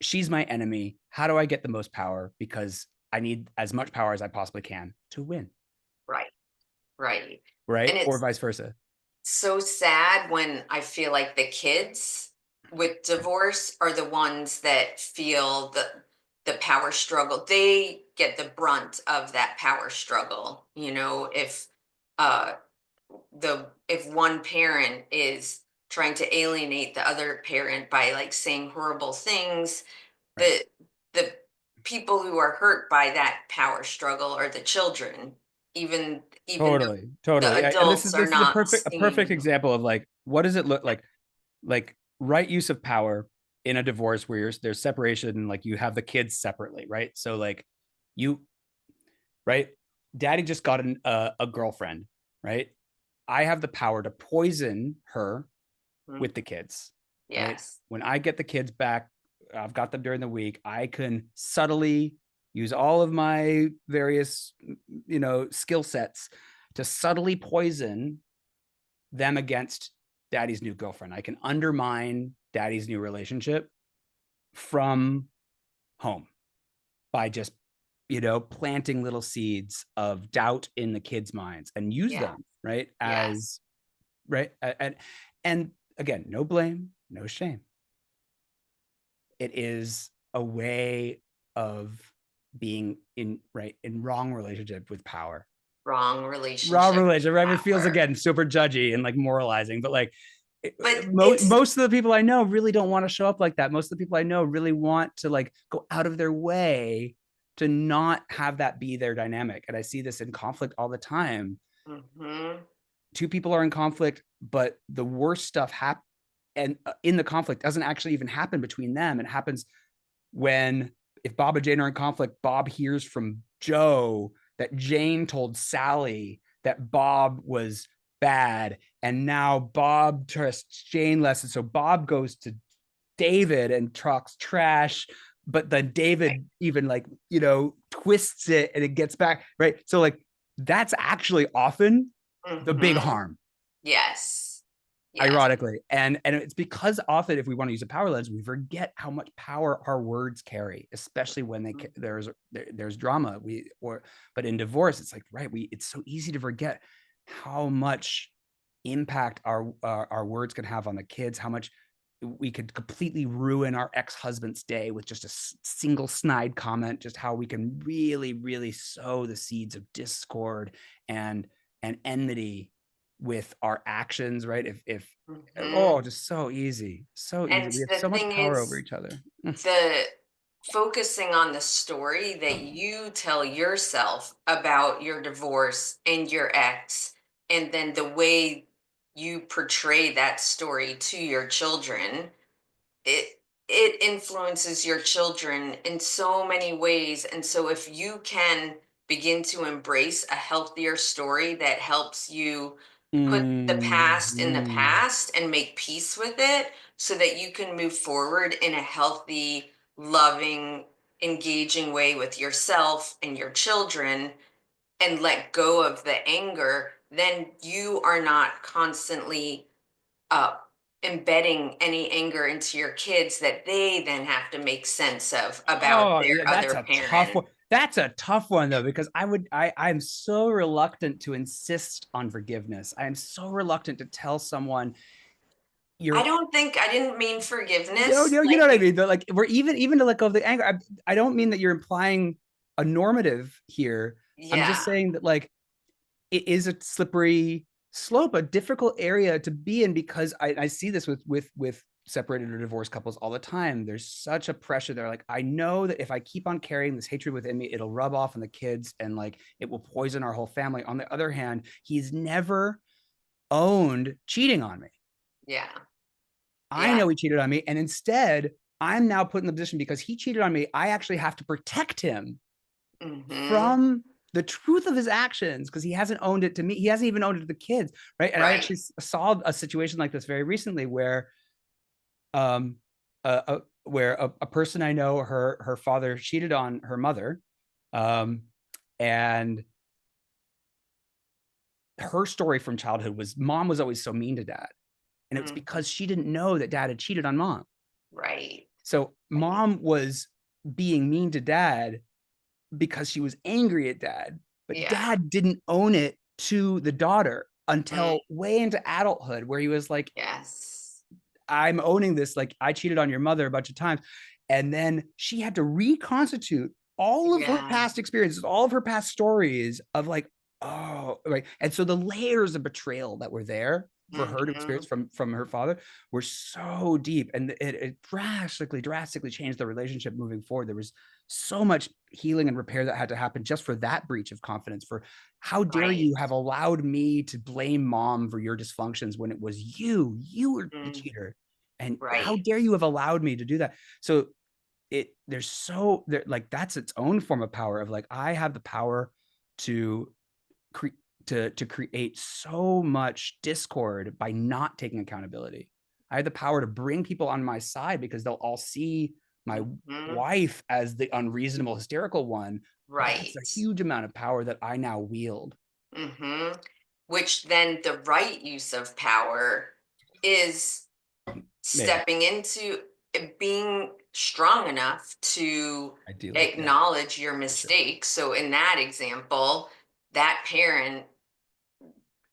she's my enemy. How do I get the most power? Because I need as much power as I possibly can to win, Right, right. right? And Or it's vice versa. so sad when I feel like the kids with divorce are the ones that feel the power struggle. They get the brunt of that power struggle. If uh if one parent is trying to alienate the other parent by like saying horrible things, Right. the people who are hurt by that power struggle are the children, even though Totally, the totally. And this adults is are this is a not perfect seeing. example of like what does it look like right use of power in a divorce where there's separation, like you have the kids separately, right? So like you right, daddy just got a girlfriend, right? I have the power to poison her Mm. with the kids, right? Yes. When I get the kids back, I've got them during the week. I can subtly use all of my various, skill sets to subtly poison them against daddy's new girlfriend. I can undermine daddy's new relationship from home by just, planting little seeds of doubt in the kids' minds and use Yeah. them, right? Yes. As right. And again, no blame, no shame. It is a way of being in wrong relationship with power. Wrong Wrong relationship with relationship, right? It feels power. again super judgy and like moralizing, but like But it's most of the people I know really don't want to show up like that. Most of the people I know really want to like go out of their way to not have that be their dynamic. And I see this in conflict all the time. mhm, Two people are in conflict, but the worst stuff happens, and in the conflict doesn't actually even happen between them. It happens when, if Bob and Jane are in conflict, Bob hears from Joe that Jane told Sally that Bob was bad, and now Bob trusts Jane less, and so Bob goes to David and talks trash, but then right. David even like, twists it and it gets back, right? So like that's actually often the big Mhm. harm, Yes. Yes. ironically. And it's because often, if we want to use a power lens, we forget how much power our words carry, especially when Mhm. there's drama. But in divorce, it's like, right, it's so easy to forget how much impact our words can have on the kids, how much we could completely ruin our ex-husband's day with just a single snide comment, just how we can really, really sow the seeds of discord and enmity with our actions, right? If Mhm. oh, just so easy, so easy. And We have the so much thing power over is, each other. the focusing on the story that you tell yourself about your divorce and your ex, and then the way you portray that story to your children, it influences your children in so many ways. And so if you can begin to embrace a healthier story that helps you put the past in the Mhm. past and make peace with it, so that you can move forward in a healthy, loving, engaging way with yourself and your children, and let go of the anger, then you are not constantly uh, embedding any anger into your kids that they then have to make sense of about Oh, their yeah, that's other a tough parent. one. That's a tough one though, because I'm so reluctant to insist on forgiveness. I am so reluctant to tell someone I you're don't think I didn't mean no, forgiveness. no, you Like know what I you, mean? But like, we're even to let go of the anger. I don't mean that you're implying a normative here. I'm just yeah, saying that like it is a slippery slope, a difficult area to be in, because I see this with separated or divorced couples all the time. There's such a pressure. They're like, I know that if I keep on carrying this hatred within me, it'll rub off on the kids and like it will poison our whole family. On the other hand, he's never owned cheating on me. yeah, I yeah. know he cheated on me. And instead, I'm now put in the position, because he cheated on me, I actually have to protect him Hmm. from the truth of his actions, because he hasn't owned it to me. He hasn't even owned it to the kids, right? And I Right. actually saw a situation like this very recently where um a person I know, her father cheated on her mother, um and her story from childhood was mom was always so mean to dad, and it was Hmm. because she didn't know that dad had cheated on mom. Right. So Right. mom was being mean to dad because she was angry at dad, but Yeah. dad didn't own it to the daughter Mm, until way into adulthood, where he was like, yes. I'm owning this. Like, I cheated on your mother a bunch of times. And then she had to reconstitute all of her Yeah. past experiences, all of her past stories of like, oh, right. And so the layers of betrayal that were there for her to experience Hmm. from her father were so deep, and it drastically changed the relationship moving forward. There was so much healing and repair that had to happen just for that breach of confidence. For how dare Right. you have allowed me to blame mom for your dysfunctions when it was you were the Mm, cheater, and how right. dare you have allowed me to do that. So like that's its own form of power, of like, I have the power to to create so much discord by not taking accountability. I had the power to bring people on my side because they'll all see my Hmm. wife as the unreasonable, hysterical one. But that's a Right. huge amount of power that I now wield. Hmm. Which then the right use of power is Yeah, stepping into being strong enough to ideally. Yeah, acknowledge your for sure. mistakes. So, in that example, that parent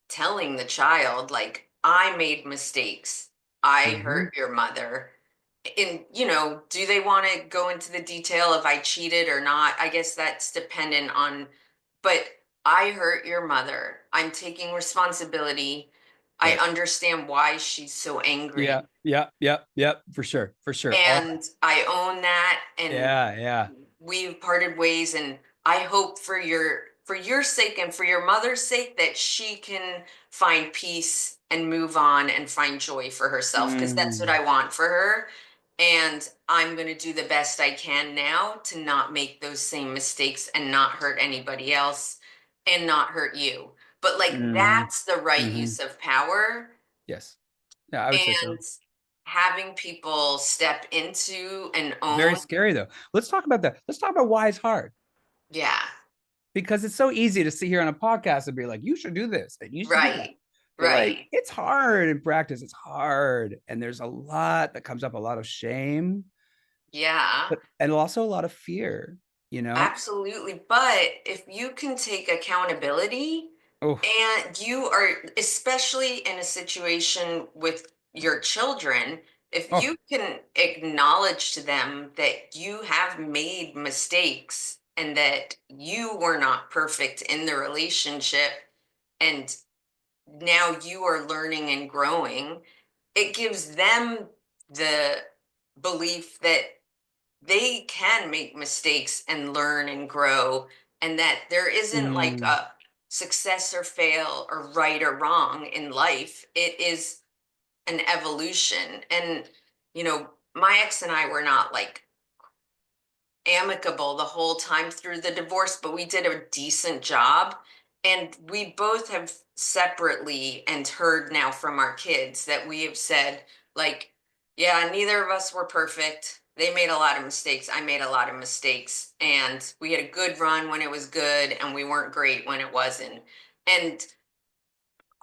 telling the child, like, I made mistakes, I Mm-hmm. hurt your mother. And, do they want to go into the detail if I cheated or not? I guess that's dependent on, but I hurt your mother. I'm taking responsibility. I Right. understand why she's so Yeah, angry. yeah, yeah, yeah, for sure, for sure. All And I own that, and yeah, yeah. we've parted ways, and I hope for your sake and for your mother's sake that she can find peace and move on and find joy for herself, because that's what Mm, I want for her. And I'm going to do the best I can now to not make those same mistakes and not hurt anybody else and not hurt you. But like, mm, that's the right mm-hmm. use of power. Yes. Yeah, I would say so. And having people step into and Very own. scary though. Let's talk about that. Let's talk about why it's hard. Yeah. Because it's so easy to sit here on a podcast and be like, you should do this and you should do that. Right. But like, Right. it's hard in practice. It's hard. And there's a lot that comes up, a lot of shame, Yeah. but and also a lot of fear, you know? Absolutely. But if you can take accountability, Oh, and you are, especially in a situation with your children, if oh. you can acknowledge to them that you have made mistakes and that you were not perfect in the relationship, and now you are learning and growing, it gives them the belief that they can make mistakes and learn and grow, and that there isn't like Mm, a success or fail or right or wrong in life. It is an evolution. And my ex and I were not like amicable the whole time through the divorce, but we did a decent job. And we both have separately and heard now from our kids that we have said, like, yeah, neither of us were perfect. They made a lot of mistakes. I made a lot of mistakes. And we had a good run when it was good, and we weren't great when it wasn't. And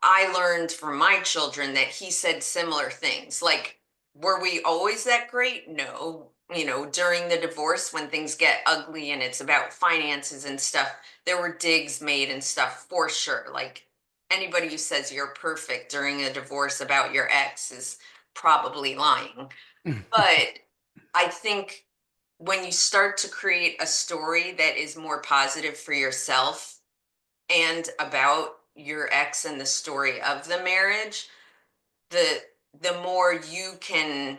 I learned from my children that he said similar things. Like, were we always that great? No. During the divorce, when things get ugly and it's about finances and stuff, there were digs made and stuff for sure. Like, anybody who says you're perfect during a divorce about your ex is probably lying. But I think when you start to create a story that is more positive for yourself and about your ex and the story of the marriage, the more you can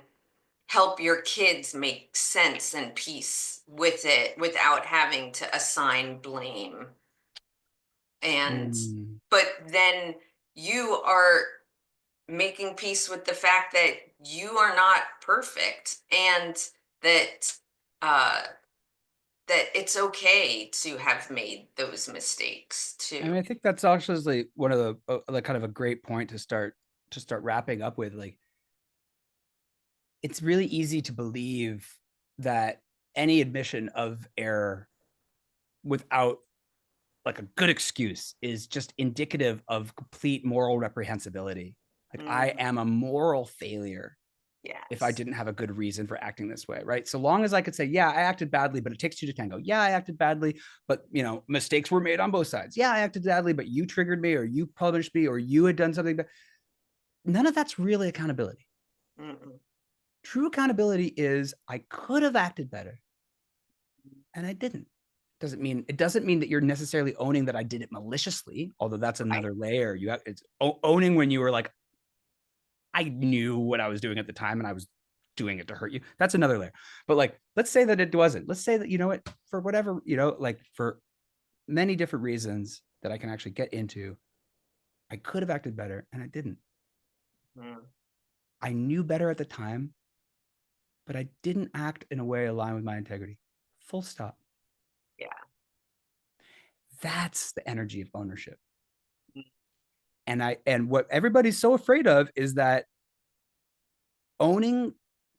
help your kids make sense and peace with it without having to assign blame. And mm. but then you are making peace with the fact that you are not perfect, and that uh it's okay to have made those mistakes I too. mean, I think that's actually one of the like kind of a great point to start wrapping up with. Like, it's really easy to believe that any admission of error without like a good excuse is just indicative of complete moral reprehensibility. Like, I Mm, am a moral failure if I yes. didn't have a good reason for acting this way, right? So long as I could say, yeah, I acted badly, but it takes two to tango. Yeah, I acted badly, but mistakes were made on both sides. Yeah, I acted badly, but you triggered me or you punished me or you had done something. But none of that's really accountability. Mm-mm. True accountability is I could have acted better and I didn't. It doesn't mean that you're necessarily owning that I did it maliciously, although that's Right. another layer. It's owning when you were like, I knew what I was doing at the time and I was doing it to hurt you. That's another layer. But like, let's say that it wasn't. Let's say that, you know what, for whatever, like for many different reasons that I can actually get into, I could have acted better and I didn't. Mm. I knew better at the time, but I didn't act in a way aligned with my integrity. Full stop. Yeah. That's the energy of ownership. And what everybody's so afraid of is that owning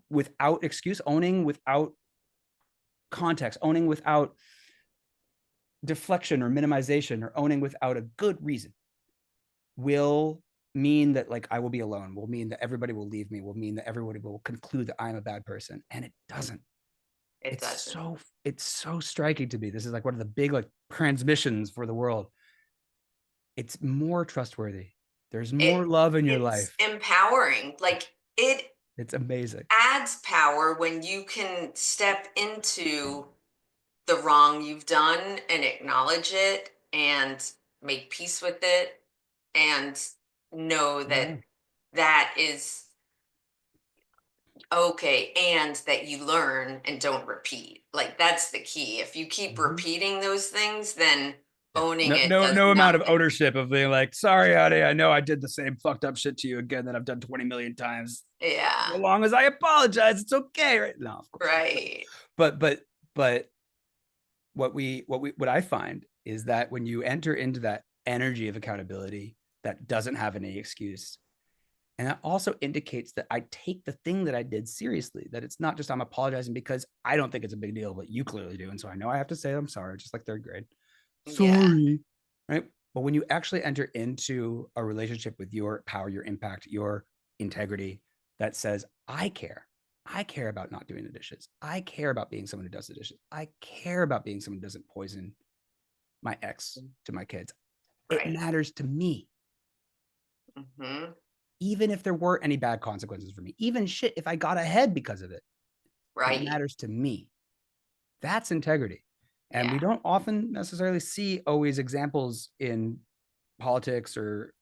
without excuse, owning without context, owning without deflection or minimization, or owning without a good reason will mean that like I will be alone, will mean that everybody will leave me, will mean that everybody will conclude that I'm a bad person. And it doesn't. It It's doesn't. so striking to me. This is like one of the big like transmissions for the world. It's more trustworthy. There's more It love in your it's life. empowering. Like it It's amazing. adds power when you can step into the wrong you've done and acknowledge it and make peace with it and know that Yeah. that is okay and that you learn and don't repeat. Like that's the key. If you keep Mhm. repeating those things, then Yeah. owning No, it no, does no amount of nothing. ownership of being like, sorry, honey, I know I did the same fucked up shit to you again that I've done 20 million times. So Yeah. long as I apologize, it's okay, right? No, of course not. Right. But what I find is that when you enter into that energy of accountability that doesn't have any excuse, and that also indicates that I take the thing that I did seriously, that it's not just I'm apologizing because I don't think it's a big deal, but you clearly do. And so I know I have to say I'm sorry, just like third grade. Yeah. Sorry. Right. But when you actually enter into a relationship with your power, your impact, your integrity that says, I care about not doing the dishes. I care about being someone who does the dishes. I care about being someone who doesn't poison my ex to my kids. It Right. matters to me, Hmm. even if there weren't any bad consequences for me, even shit, if I got ahead because of it, it Right. matters to me. That's integrity. And we Yeah. don't often necessarily see always examples in politics or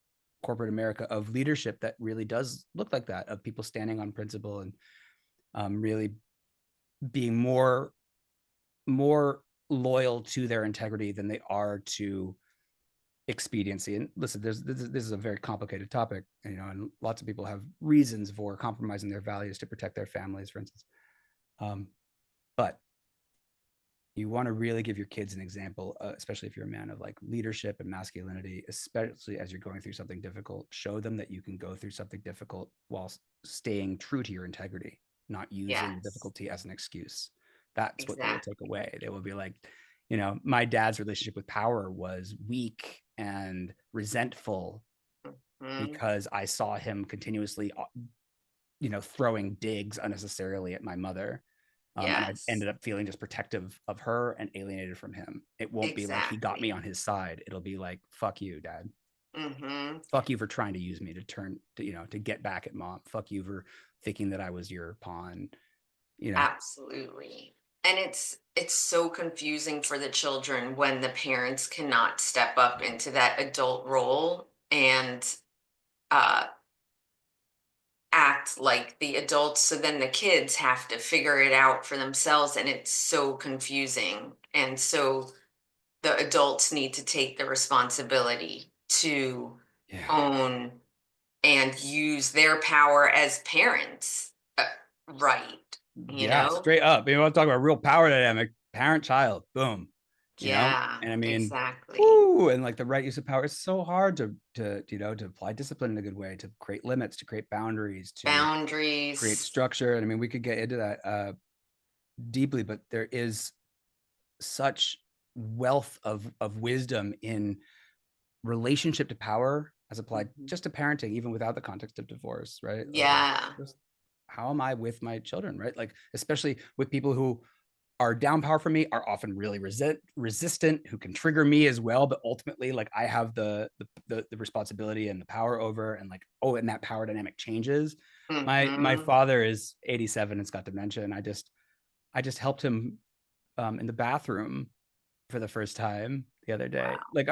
corporate America of leadership that really does look like that, of people standing on principle and really being more loyal to their integrity than they are to expediency. And listen, this is a very complicated topic, and lots of people have reasons for compromising their values to protect their families, for instance. But you want to really give your kids an example, especially if you're a man, of like leadership and masculinity, especially as you're going through something difficult. Show them that you can go through something difficult while staying true to your integrity, not using the Yes. difficulty as an excuse. That's what they will take Exactly. away. They will be like, my dad's relationship with power was weak and resentful Mhm. because I saw him continuously, throwing digs unnecessarily at my mother. And I Yes. ended up feeling just protective of her and alienated from him. It won't be like he got me Exactly. on his side. It'll be like, fuck you, dad. Hmm. Fuck you for trying to use me to turn to, to get back at mom. Fuck you for thinking that I was your pawn, you know. Absolutely. And it's so confusing for the children when the parents cannot step up into that adult role and uh act like the adults, so then the kids have to figure it out for themselves, and it's so confusing. And so the adults need to take the responsibility to Yeah. own and use their power as parents, right, you Yeah, know? straight up. You want to talk about real power dynamic, parent child, boom. Yeah, And I mean, exactly. whoo, and like the right use of power is so hard to apply discipline in a good way, to create limits, to create boundaries, to create Boundaries. structure. And I mean, we could get into that deeply, but there is such wealth of wisdom in relationship to power as applied Mhm. just to parenting, even without the context of divorce, right? Of like, Yeah. just how am I with my children, right? Like, especially with people who are down power for me, are often really resistant, who can trigger me as well, but ultimately like I have the responsibility and the power over, and like, oh, and that power dynamic changes. My Mhm. father is 87 and has got dementia, and I just helped him in the bathroom for the first time the other day. Wow. Like,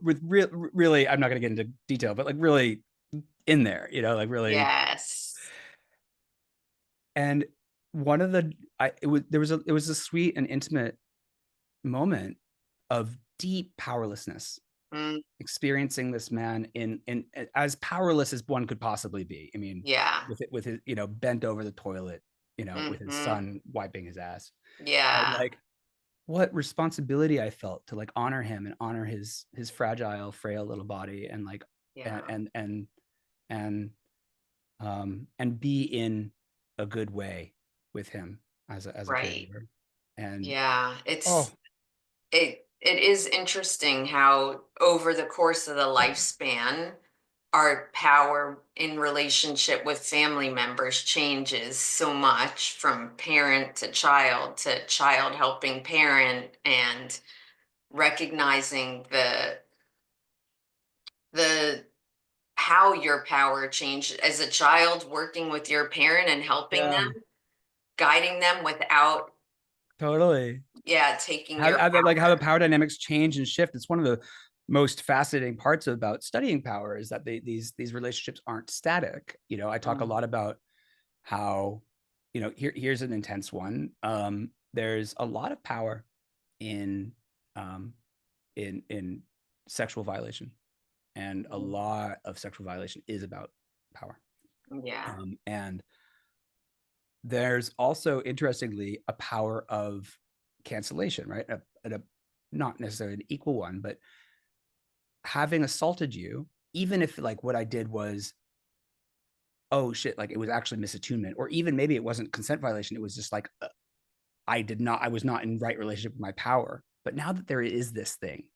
with really, I'm not going to get into detail, but like really in there, like really. Yes. And one of the, it was a sweet and intimate moment of deep powerlessness, Mm, experiencing this man in as powerless as one could possibly be. I mean, yeah. with his, bent over the toilet, with his Mhm. son wiping his ass. But Yeah. like, what responsibility I felt to like honor him and honor his fragile, frail little body, and like Yeah. and be in a good way with him as a Right. caregiver. And Yeah. oh, It is interesting how over the course of the lifespan, our power in relationship with family members changes so much from parent to child helping parent, and recognizing the how your power changed as a child, working with your parent and helping yeah, them, guiding them without, totally. yeah, taking your Like how the power. power dynamics change and shift. It's one of the most fascinating parts about studying power is that these relationships aren't static. I talk a Mm, lot about how, here's an intense one. There's a lot of power in um, in sexual violation, and a mm, lot of sexual violation is about power. yeah. And there's also, interestingly, a power of cancellation, right? Not necessarily an equal one, but having assaulted you, even if like what I did was, oh shit, like it was actually misattunement, or even maybe it wasn't consent violation, it was just like I was not in right relationship with my power. But now that there is this thing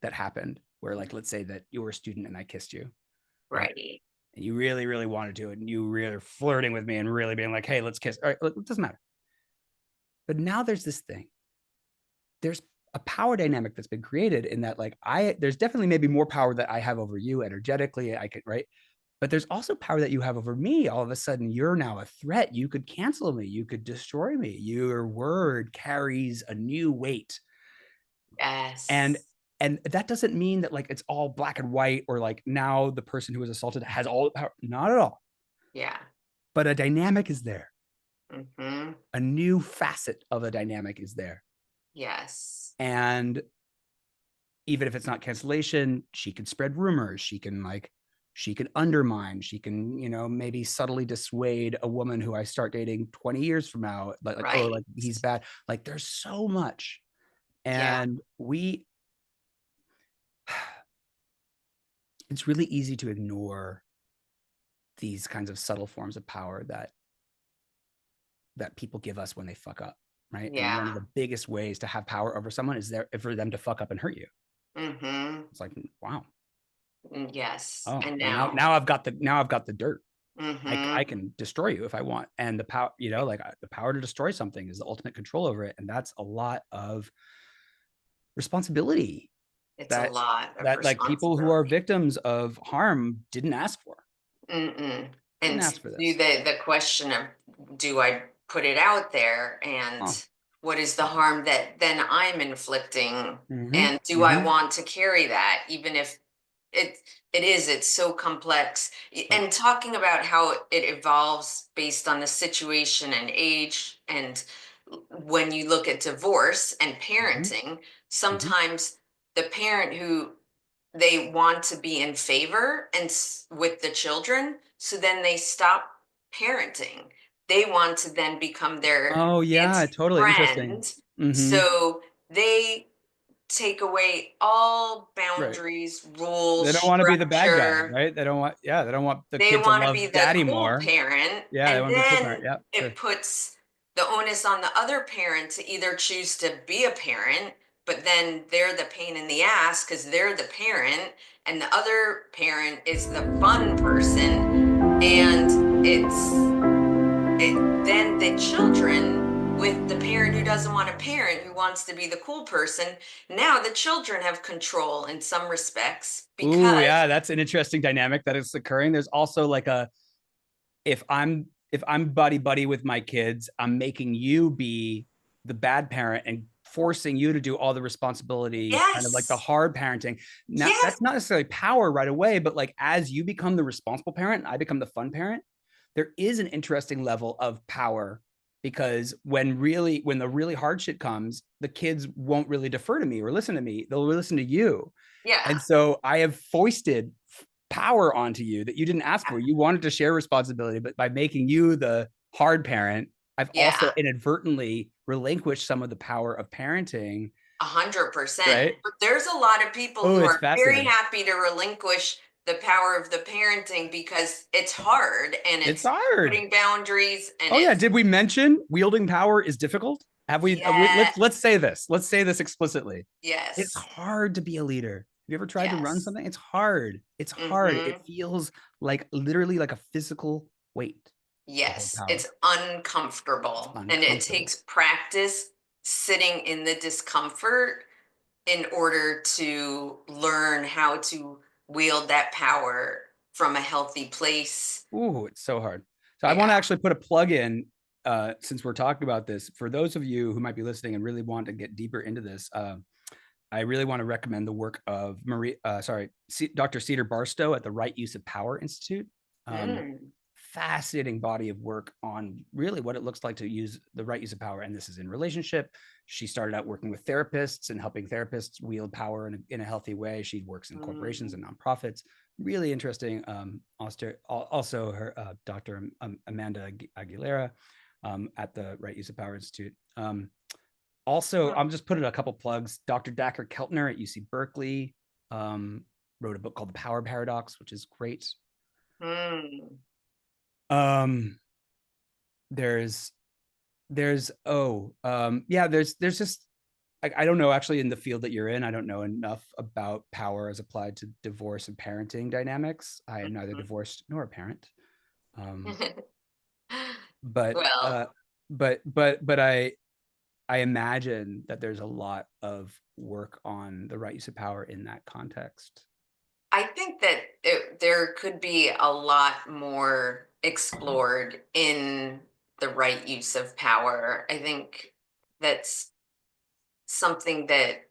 that happened where, like, let's say that you were a student and I kissed you, right? Right. And you really, really wanted to, and you really are flirting with me and really being like, hey, let's kiss. All right, look, it doesn't matter. But now there's this thing. There's a power dynamic that's been created in that, like, there's definitely maybe more power that I have over you energetically. I could, right? But there's also power that you have over me. All of a sudden, you're now a threat. You could cancel me. You could destroy me. Your word carries a new weight. And Yes. and that doesn't mean that like it's all black and white, or like now the person who was assaulted has all the power. Not at all. Yeah. But a dynamic is there. Mhm. A new facet of a dynamic is there. Yes. And even if it's not cancellation, she can spread rumors. She can undermine. She can, maybe subtly dissuade a woman who I start dating 20 years from now, like, oh, Right. like he's bad. Like there's so much. Yeah. And it's really easy to ignore these kinds of subtle forms of power that people give us when they fuck up. Right. And one of Yeah. the biggest ways to have power over someone is there for them to fuck up and hurt you. Mhm. It's like, wow. Yes. Oh, And well, now. now I've got the dirt. I Mhm. can destroy you if I want. And the power, like the power to destroy something is the ultimate control over it. And that's a lot of responsibility It's a that lot of like people who are responsibility. victims of harm didn't ask for. Mm-mm. Didn't And to ask for do this. the question of, do I put it out there, and Oh. what is the harm that then I'm inflicting, Mm-hmm. and do I Mm-hmm. want to carry that, even if it it's so complex. Right. And talking about how it evolves based on the situation and age, and when you look at divorce and Mm-hmm. parenting, Mm-hmm. sometimes the parent who they want to be in favor with the children, so then they stop parenting. They want to then become their Oh kids yeah, totally interesting. friend, Mm-hmm. so they take away all Right. boundaries, rules, They don't want to be the bad guy, structure. right? They don't want the They kid to want to be love the daddy cool more. parent, Yeah, they and want to be the cool parent. then Yeah, sure. it puts the onus on the other parent to either choose to be a parent, but then they're the pain in the ass because they're the parent, and the other parent is the fun person, and then the children with the parent who doesn't want a parent, who wants to be the cool person. Now the children have control in some respects Ooh, because, yeah, that's an interesting dynamic that is occurring. There's also like a if I'm buddy buddy with my kids, I'm making you be the bad parent and forcing you to do all the responsibility, kind of like the yes, hard parenting. Now, yes, that's not necessarily power right away, but like as you become the responsible parent, I become the fun parent. There is an interesting level of power because when the really hard shit comes, the kids won't really defer to me or listen to me. They'll listen to you. yeah, And so I have foisted power onto you that you didn't ask for. You wanted to share responsibility, but by making you the hard parent, I've also yeah. inadvertently relinquished some of the power of parenting, 100%. right? But there's a lot of people Oh, who it's are very fascinating. happy to relinquish the power of the parenting because it's hard and It's it's hard. putting boundaries and Oh yeah, it's did we mention wielding power is difficult? Have we yeah, let's say this. Let's say this explicitly. It's yes, hard to be a leader. Have you ever tried to run yes. something? It's hard. It's hard. It Hmm. feels like literally like a physical weight to hold Yes, power. it's It's uncomfortable and it uncomfortable. takes practice sitting in the discomfort in order to learn how to wield that power from a healthy place. Ooh, it's so hard. So I want to Yeah. actually put a plug in since we're talking about this. For those of you who might be listening and really want to get deeper into this, I really want to recommend the work of Dr. Cedar Barstow at the Right Use of Power Institute. Um, Mm. Fascinating body of work on really what it looks like to use the right use of power. And this is in relationship. She started out working with therapists and helping therapists wield power in a healthy way. She works in corporations Mm. and nonprofits. Really interesting. Also, her Dr. Amanda Aguilera at the Right Use of Power Institute. Also, I'm just putting a couple plugs. Dr. Dacher Keltner at UC Berkeley wrote a book called The Power Paradox, which is great. Mm. Um, there's yeah, there's just I don't know actually in the field that you're in. I don't know enough about power as applied to divorce and parenting dynamics. I am neither Mhm. divorced nor a parent. Um, but Well, but I imagine that there's a lot of work on the right use of power in that context. I think that there could be a lot more explored in the right use of power. I think that's something that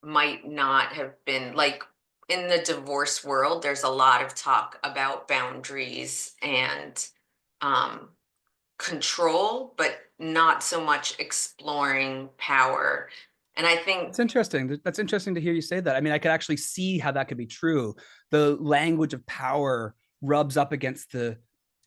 might not have been like in the divorce world. There's a lot of talk about boundaries and um, control, but not so much exploring power. And I think, That's interesting. That's interesting to hear you say that. I mean, I could actually see how that could be true. The language of power rubs up against the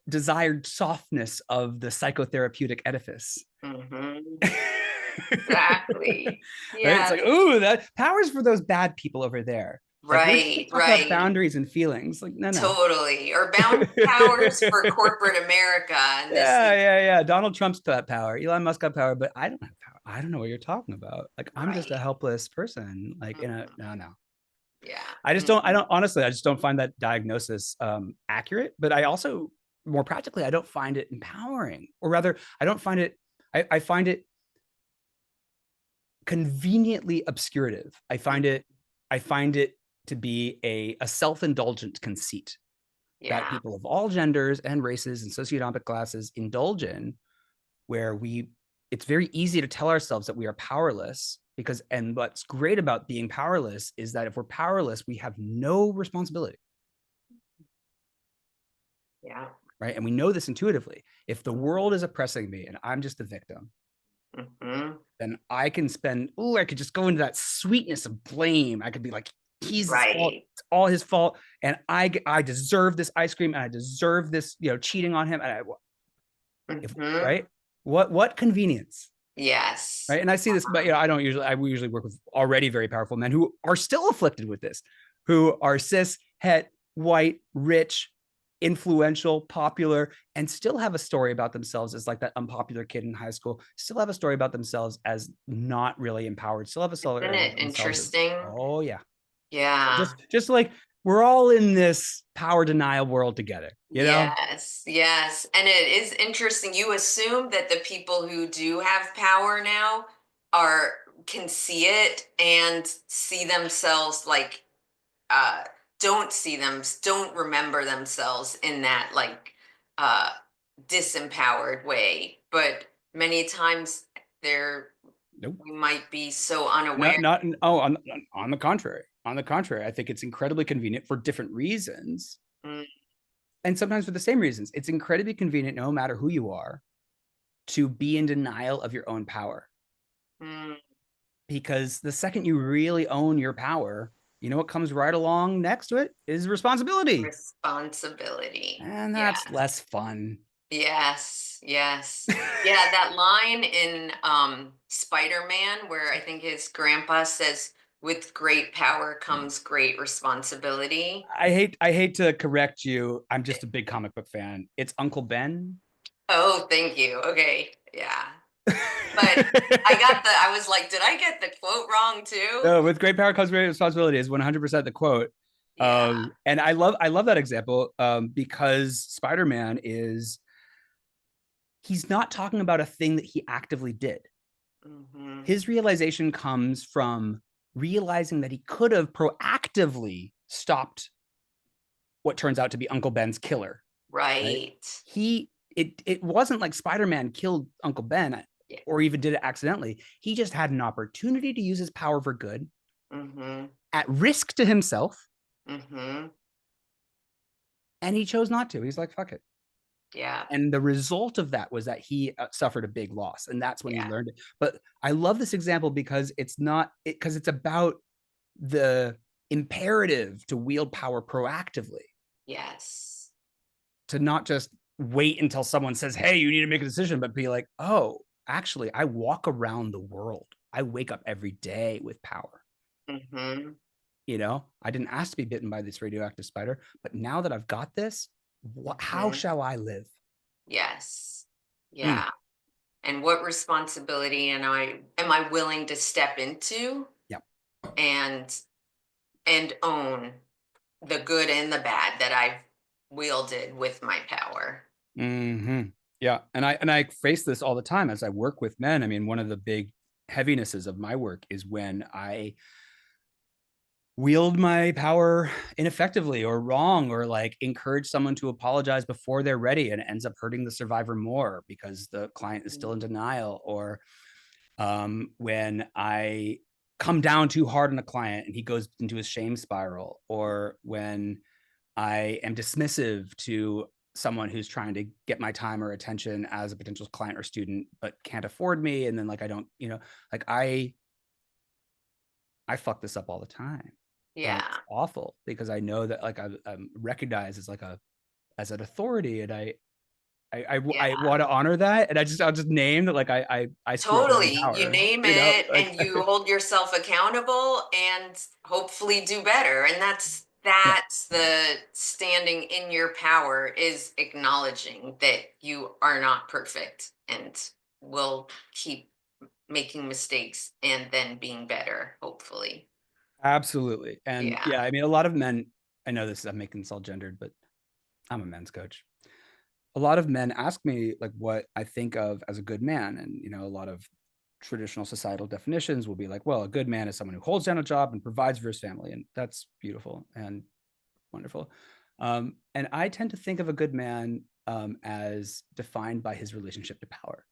desired softness of the psychotherapeutic edifice. mhm, Right? exactly. It's Yeah, like, ooh, that power's for those bad people over there. Like, we're just gonna right, talk about right. boundaries and feelings. Like, no, no. Totally. Or bound powers for corporate America. And this Yeah, is, yeah, yeah. Donald Trump's got power. Elon Musk got power, but I don't have power. I don't know what you're talking about. Like, I'm just a right. helpless person. Like, Mhm. no, no. Yeah. I Mhm. don't honestly, I just don't find that diagnosis accurate. But I also, more practically, I don't find it empowering, or rather, I don't find it. I find it conveniently obscurative. Mhm. I find it to be a self-indulgent conceit that Yeah. people of all genders and races and socioeconomic classes indulge in, where we it's very easy to tell ourselves that we are powerless because and what's great about being powerless is that if we're powerless, we have no responsibility, Yeah. right? And we know this intuitively. If the Mhm. world is oppressing me and I'm just the victim, Mhm. then I can spend, oh, I could just go into that sweetness of blame. I could be like, he's fault, Right. it's all his fault. And I deserve this ice cream and I deserve this, cheating on him. And if Mhm. right, what convenience, Yes. right? And I see this, but I don't usually. We usually work with already very powerful men who are still afflicted with this, who are cis, het, white, rich, influential, popular, and still have a story about themselves as like that unpopular kid in high school. Still have a story about themselves as not really empowered. Still have a Isn't story it about themselves as, interesting? oh yeah. So Yeah. just like we're all in this power denial world together, you know? Yes, yes. And it is interesting. You assume that the people who do have power now are can see it and see themselves like uh don't see them don't remember themselves in that like uh disempowered way. But many times they're Nope. we might be so unaware. Not oh on the contrary. On the contrary, I think it's incredibly convenient for different reasons, Mm, and sometimes for the same reasons. It's incredibly convenient, no matter who you are, to be in denial of your own power. mm, Because the second you really own your power, you know what comes right along next to it is responsibility. responsibility. And that's Yes. less fun. Yes, yes. Yeah, that line in Spider-Man where I think his grandpa says, with great power comes great responsibility. I hate to correct you. I'm just a big comic book fan. It's Uncle Ben. Oh, thank you. Okay. Yeah. But I was like, did I get the quote wrong too? No, with great power comes great responsibility is 100% the quote. Yeah. And I love that example because Spider-Man is he's not talking about a thing that he actively did. Hmm. His realization comes from realizing that he could have proactively stopped what turns out to be Uncle Ben's killer, right? Right. It wasn't like Spider-Man killed Uncle Ben Yeah. or even did it accidentally. He just had an opportunity to use his power for good Hmm. at risk to himself, Hmm. and he chose not to. He's like, fuck it. Yeah. And the result of that was that he suffered a big loss, and that's when he Yeah. learned it. But I love this example because it's about the imperative to wield power proactively, Yes. to not just wait until someone says, hey, you need to make a decision, but be like, oh, actually, I walk around the world. I wake up every day with power. Hmm. I didn't ask to be bitten by this radioactive spider, but now that I've got this, how Hmm. shall I live? Yes. Mm, Yeah. And what responsibility am I willing to step into yeah. and own the good and the bad that I've wielded with my power. Hmm. Yeah. And I face this all the time as I work with men. I mean, one of the big heavinesses of my work is when I wield my power ineffectively or wrong, or like encourage someone to apologize before they're ready and it ends up hurting the survivor more because the client is still in Mhm. denial, or when I come down too hard on a client and he goes into his shame spiral, or when I am dismissive to someone who's trying to get my time or attention as a potential client or student but can't afford me, and then like I don't, like I fuck this up all the time, and it's Yeah. awful because I know that like I'm recognized as like a as an authority, and I Yeah. want to honor that, and I'll just name that like I screw up my own Totally. You power, name it like and you hold yourself accountable and hopefully do better. And that's yeah, that's the standing in your power, is acknowledging that you are not perfect and will keep making mistakes and then being better, hopefully. absolutely. And Yeah. yeah, I mean a lot of men, I know this, I'm making this all gendered, but I'm a men's coach. A lot of men ask me like what I think of as a good man, and a lot of traditional societal definitions will be like, well, a good man is someone who holds down a job and provides for his family, and that's beautiful and wonderful. And I tend to think of a good man as defined by his relationship to power,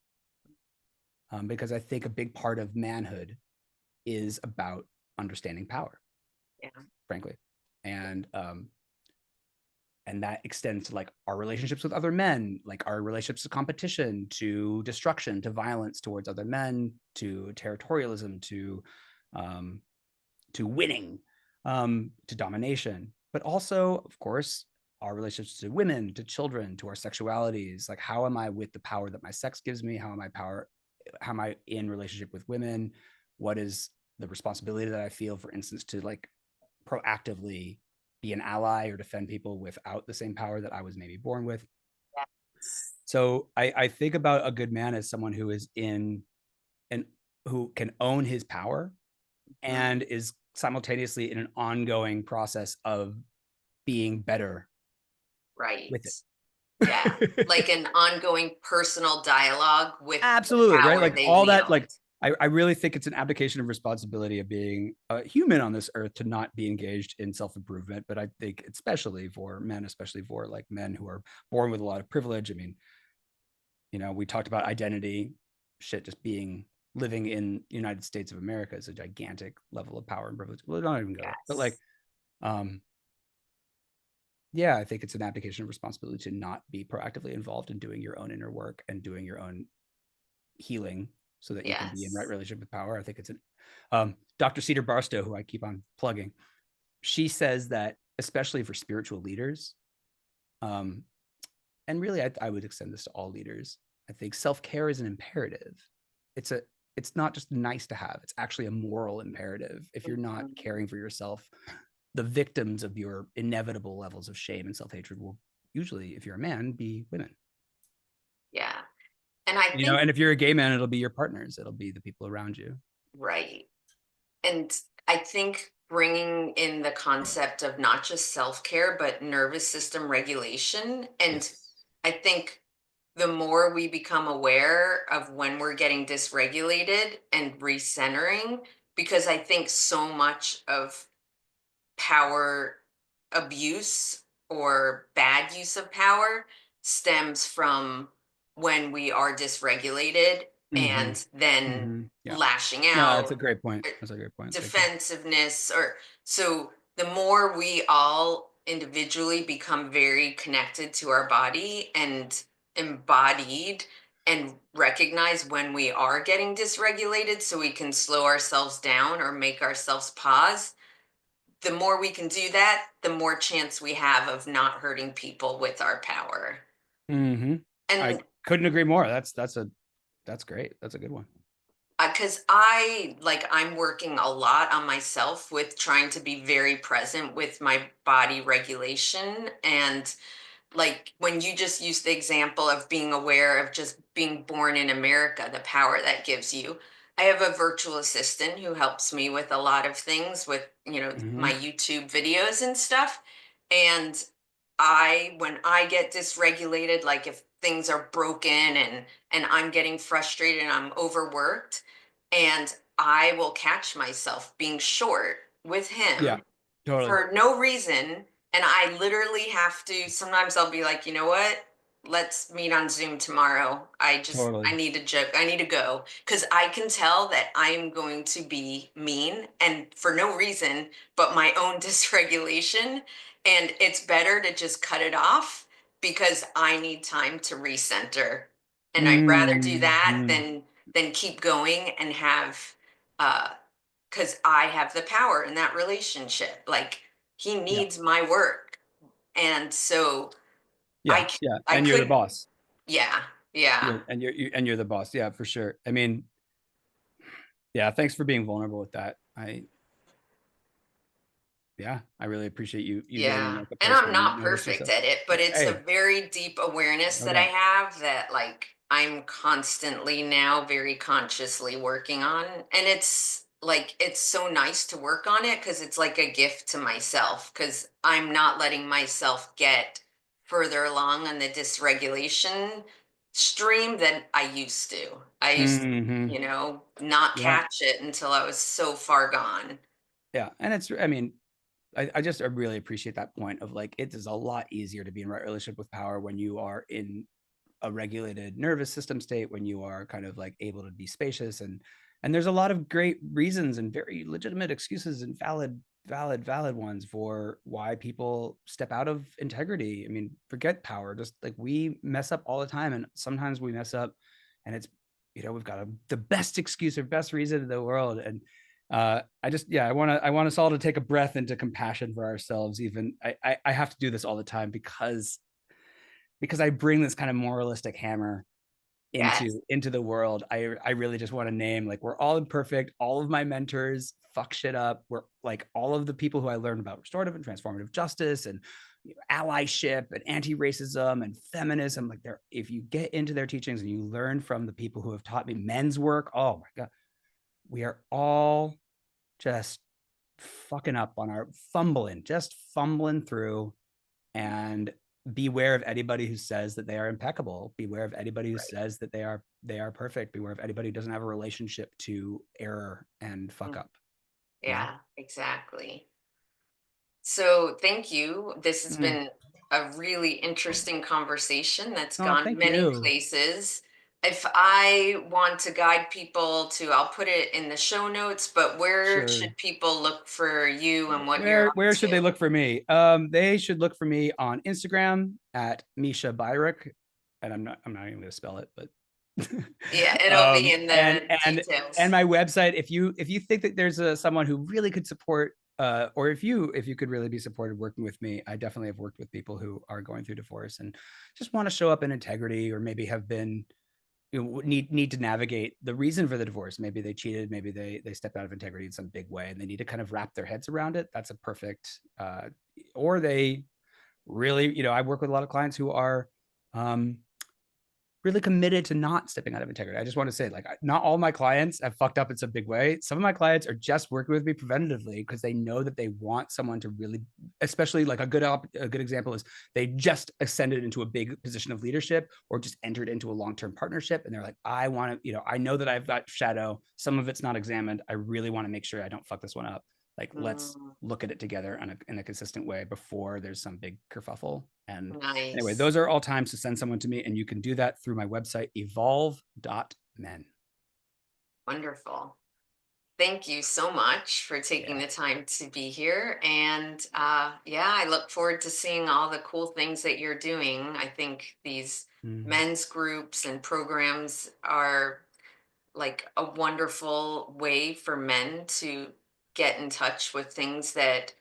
because I think a big part of manhood is about understanding power, Yeah. frankly, and and that extends to like our relationships with other men, like our relationships to competition, to destruction, to violence towards other men, to territorialism, um, to winning, to domination, but also, of course, our relationships to women, to children, to our sexualities. Like, how am I with the power that my sex gives me? How am I in relationship with women? What is the responsibility that I feel, for instance, to like proactively be an ally or defend people without the same power that I was maybe born with? Yes. So I think about a good man as someone who is in and who can own his power Mhm. and is simultaneously in an ongoing process of being better with Right. Yeah. it. Like an ongoing personal dialogue with the Absolutely, right? power Like they all that, wield. like I really think it's an abdication of responsibility of being a human on this earth to not be engaged in self-improvement. But I think especially for men, especially for like men who are born with a lot of privilege. I mean, we talked about identity, shit, just being living in the United States of America is a gigantic level of power and privilege. Well, don't even go there. But like, Yes. um, yeah, I think it's an abdication of responsibility to not be proactively involved in doing your own inner work and doing your own healing so that you can be in right Yes. relationship with power. I think it's an Dr. Cedar Barstow, who I keep on plugging. She says that especially for spiritual leaders, um, and really I would extend this to all leaders. I think self-care is an imperative. It's a it's not just nice to have, it's actually a moral imperative. If you're not Mhm. caring for yourself, the victims of your inevitable levels of shame and self-hatred will usually, if you're a man, be women. Yeah. And I You know, think, and if you're a gay man, it'll be your partners, it'll be the people around you. right. And I think bringing in the concept of not just self care, but nervous system regulation. And Yes. I think the more we become aware of when we're getting dysregulated and recentering, because I think so much of power abuse or bad use of power stems from when we are dysregulated Mm-hmm. and then Yeah. lashing No, that's out, a great point. or That's a great point. Thank you. defensiveness, or so the more we all individually become very connected to our body and embodied and recognize when we are getting dysregulated so we can slow ourselves down or make ourselves pause, the more we can do that, the more chance we have of not hurting people with our power. Mm-hmm. I And couldn't agree more. That's great. That's a good one. because I like, I'm working a lot on myself with trying to be very present with my body regulation. And like when you just use the example of being aware of just being born in America, the power that gives you. I have a virtual assistant who helps me with a lot of things with, Mm-hmm. my YouTube videos and stuff. And when I get dysregulated, like if things are broken and I'm getting frustrated and I'm overworked, and I will catch myself being short with Yeah, him totally. for no reason. And I literally have to, sometimes I'll be like, you know what? Let's meet on Zoom tomorrow. I Totally. need to joke. I need to go because I can tell that I'm going to be mean and for no reason but my own dysregulation. And it's better to just cut it off because I need time to recenter. And I'd rather do that Mm-hmm. than keep going and have uh because I have the power in that relationship. Like he Yeah. needs my work. And so Yeah. Yeah. I And you're the could, boss. yeah, yeah, You're the boss. Yeah, for sure. I mean, yeah, thanks for being vulnerable with that. Yeah, I really appreciate you being in yeah. like a And place I'm where you not notice perfect yourself. at it, but it's a Hey, very deep awareness no that I doubt. have that like I'm constantly now very consciously working on. And it's like it's so nice to work on it because it's like a gift to myself because I'm not letting myself get further along on the dysregulation stream than I used to. I used, Mm-hmm. not Yeah. catch it until I was so far gone. Yeah. And I mean, I really appreciate that point of like it is a lot easier to be in right relationship with power when you are in a regulated nervous system state, when you are kind of like able to be spacious, and there's a lot of great reasons and very legitimate excuses and valid ones for why people step out of integrity. I mean, forget power, just like we mess up all the time, and sometimes we mess up and it's, we've got the best excuse or best reason in the world. And I just, yeah, I want us all to take a breath into compassion for ourselves. Even I have to do this all the time because I bring this kind of moralistic hammer Yes. into the world. I really just want to name, like, we're all imperfect. All of my mentors fuck shit up. We're like all of the people who I learned about restorative and transformative justice and allyship and anti-racism and feminism. Like, there, if you get into their teachings and you learn from the people who have taught me men's work, oh my god, we are all just fucking up on our just fumbling through. And beware of anybody who says that they are impeccable. Beware of anybody who Right. says that they are perfect. Beware of anybody who doesn't have a relationship to error and fuck Mm. up, you know. Yeah, exactly. So thank you. This has Mm. been a really interesting conversation that's Oh, gone thank many you. places. If I want to guide people to, I'll put it in the show notes, but where Sure. should people look for you and what you're Where up should to? they look for me? They should look for me on Instagram at Mischa Byrick, and I'm not even gonna spell it, but Yeah, it'll be in and the details. my website. If you think that there's someone who really could support, or if you could really be supported working with me, I definitely have worked with people who are going through divorce and just want to show up in integrity, or maybe have been need to navigate the reason for the divorce. Maybe they cheated, maybe they stepped out of integrity in some big way, and they need to kind of wrap their heads around it. That's a perfect, or they really, I work with a lot of clients who are um, really committed to not stepping out of integrity. I just want to say, like, not all my clients have fucked up in some big way. Some of my clients are just working with me preventatively because they know that they want someone to really, especially like a good example is they just ascended into a big position of leadership or just entered into a long-term partnership, and they're like, I want to, I know that I've got shadow. Some of it's not examined. I really want to make sure I don't fuck this one up. Like, let's Mm, look at it together in a consistent way before there's some big kerfuffle. And anyway, nice. those are all times to send someone to me, and you can do that through my website, evolve.men. Wonderful. Thank you so much for taking Yeah. the time to be here. And yeah, I look forward to seeing all the cool things that you're doing. I think these Mm. men's groups and programs are like a wonderful way for men to get in touch with things that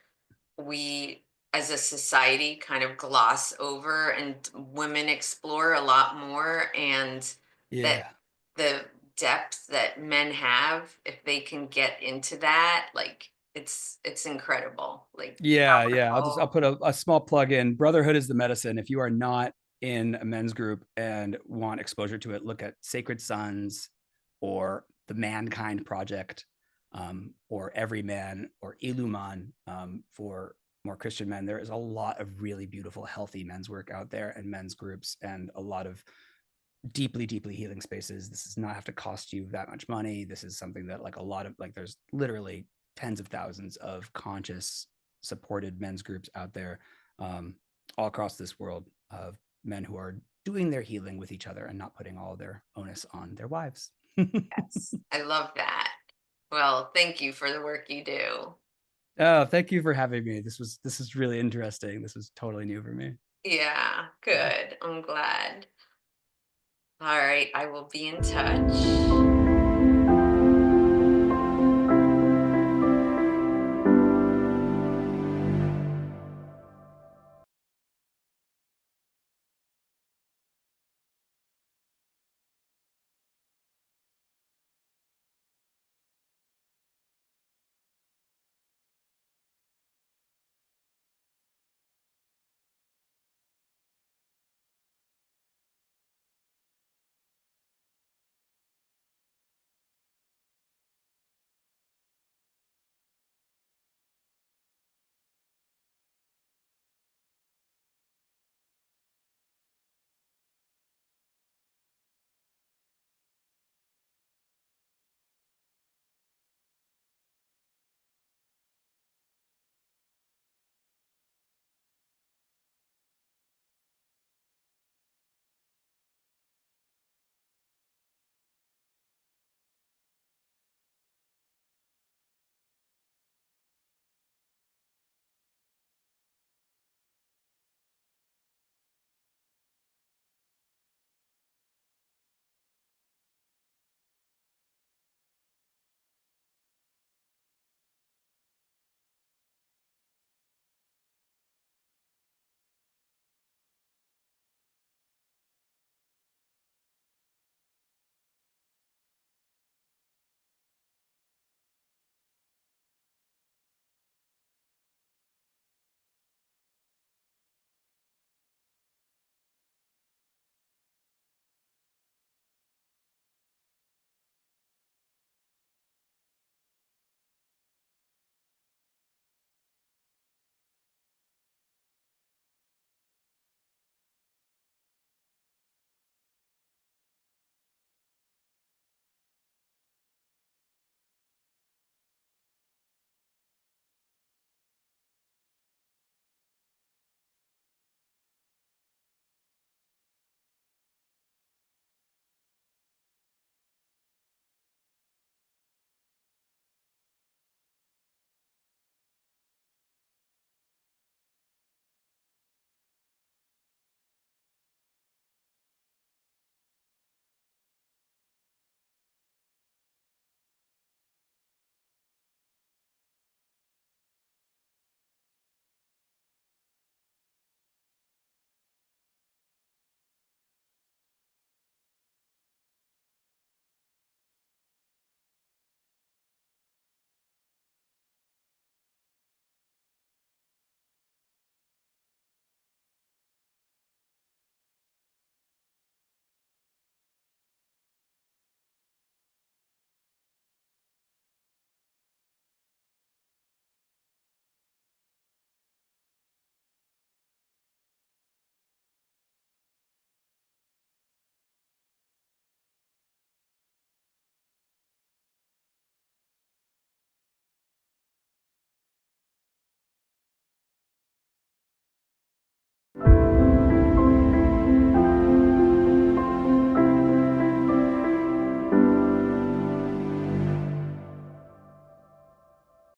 we as a society kind of gloss over and women explore a lot more, and that Yeah. the depth that men have, if they can get into that, like it's incredible, like Yeah. Yeah. I'll powerful. put a small plug in. Brotherhood is the medicine. If you are not in a men's group and want exposure to it, look at Sacred Sons or the Mankind Project, or Every Man or Iluman, for more Christian men. There is a lot of really beautiful, healthy men's work out there and men's groups, and a lot of deeply, deeply healing spaces. This does not have to cost you that much money. This is something that, like, a lot of, like, there's literally tens of thousands of conscious supported men's groups out there, all across this world, of men who are doing their healing with each other and not putting all their onus on their wives. Yes, I love that. Well, thank you for the work you do. Oh, thank you for having me. This is really interesting. This was totally new for me. Yeah, Yeah. good, I'm glad. All right, I will be in touch.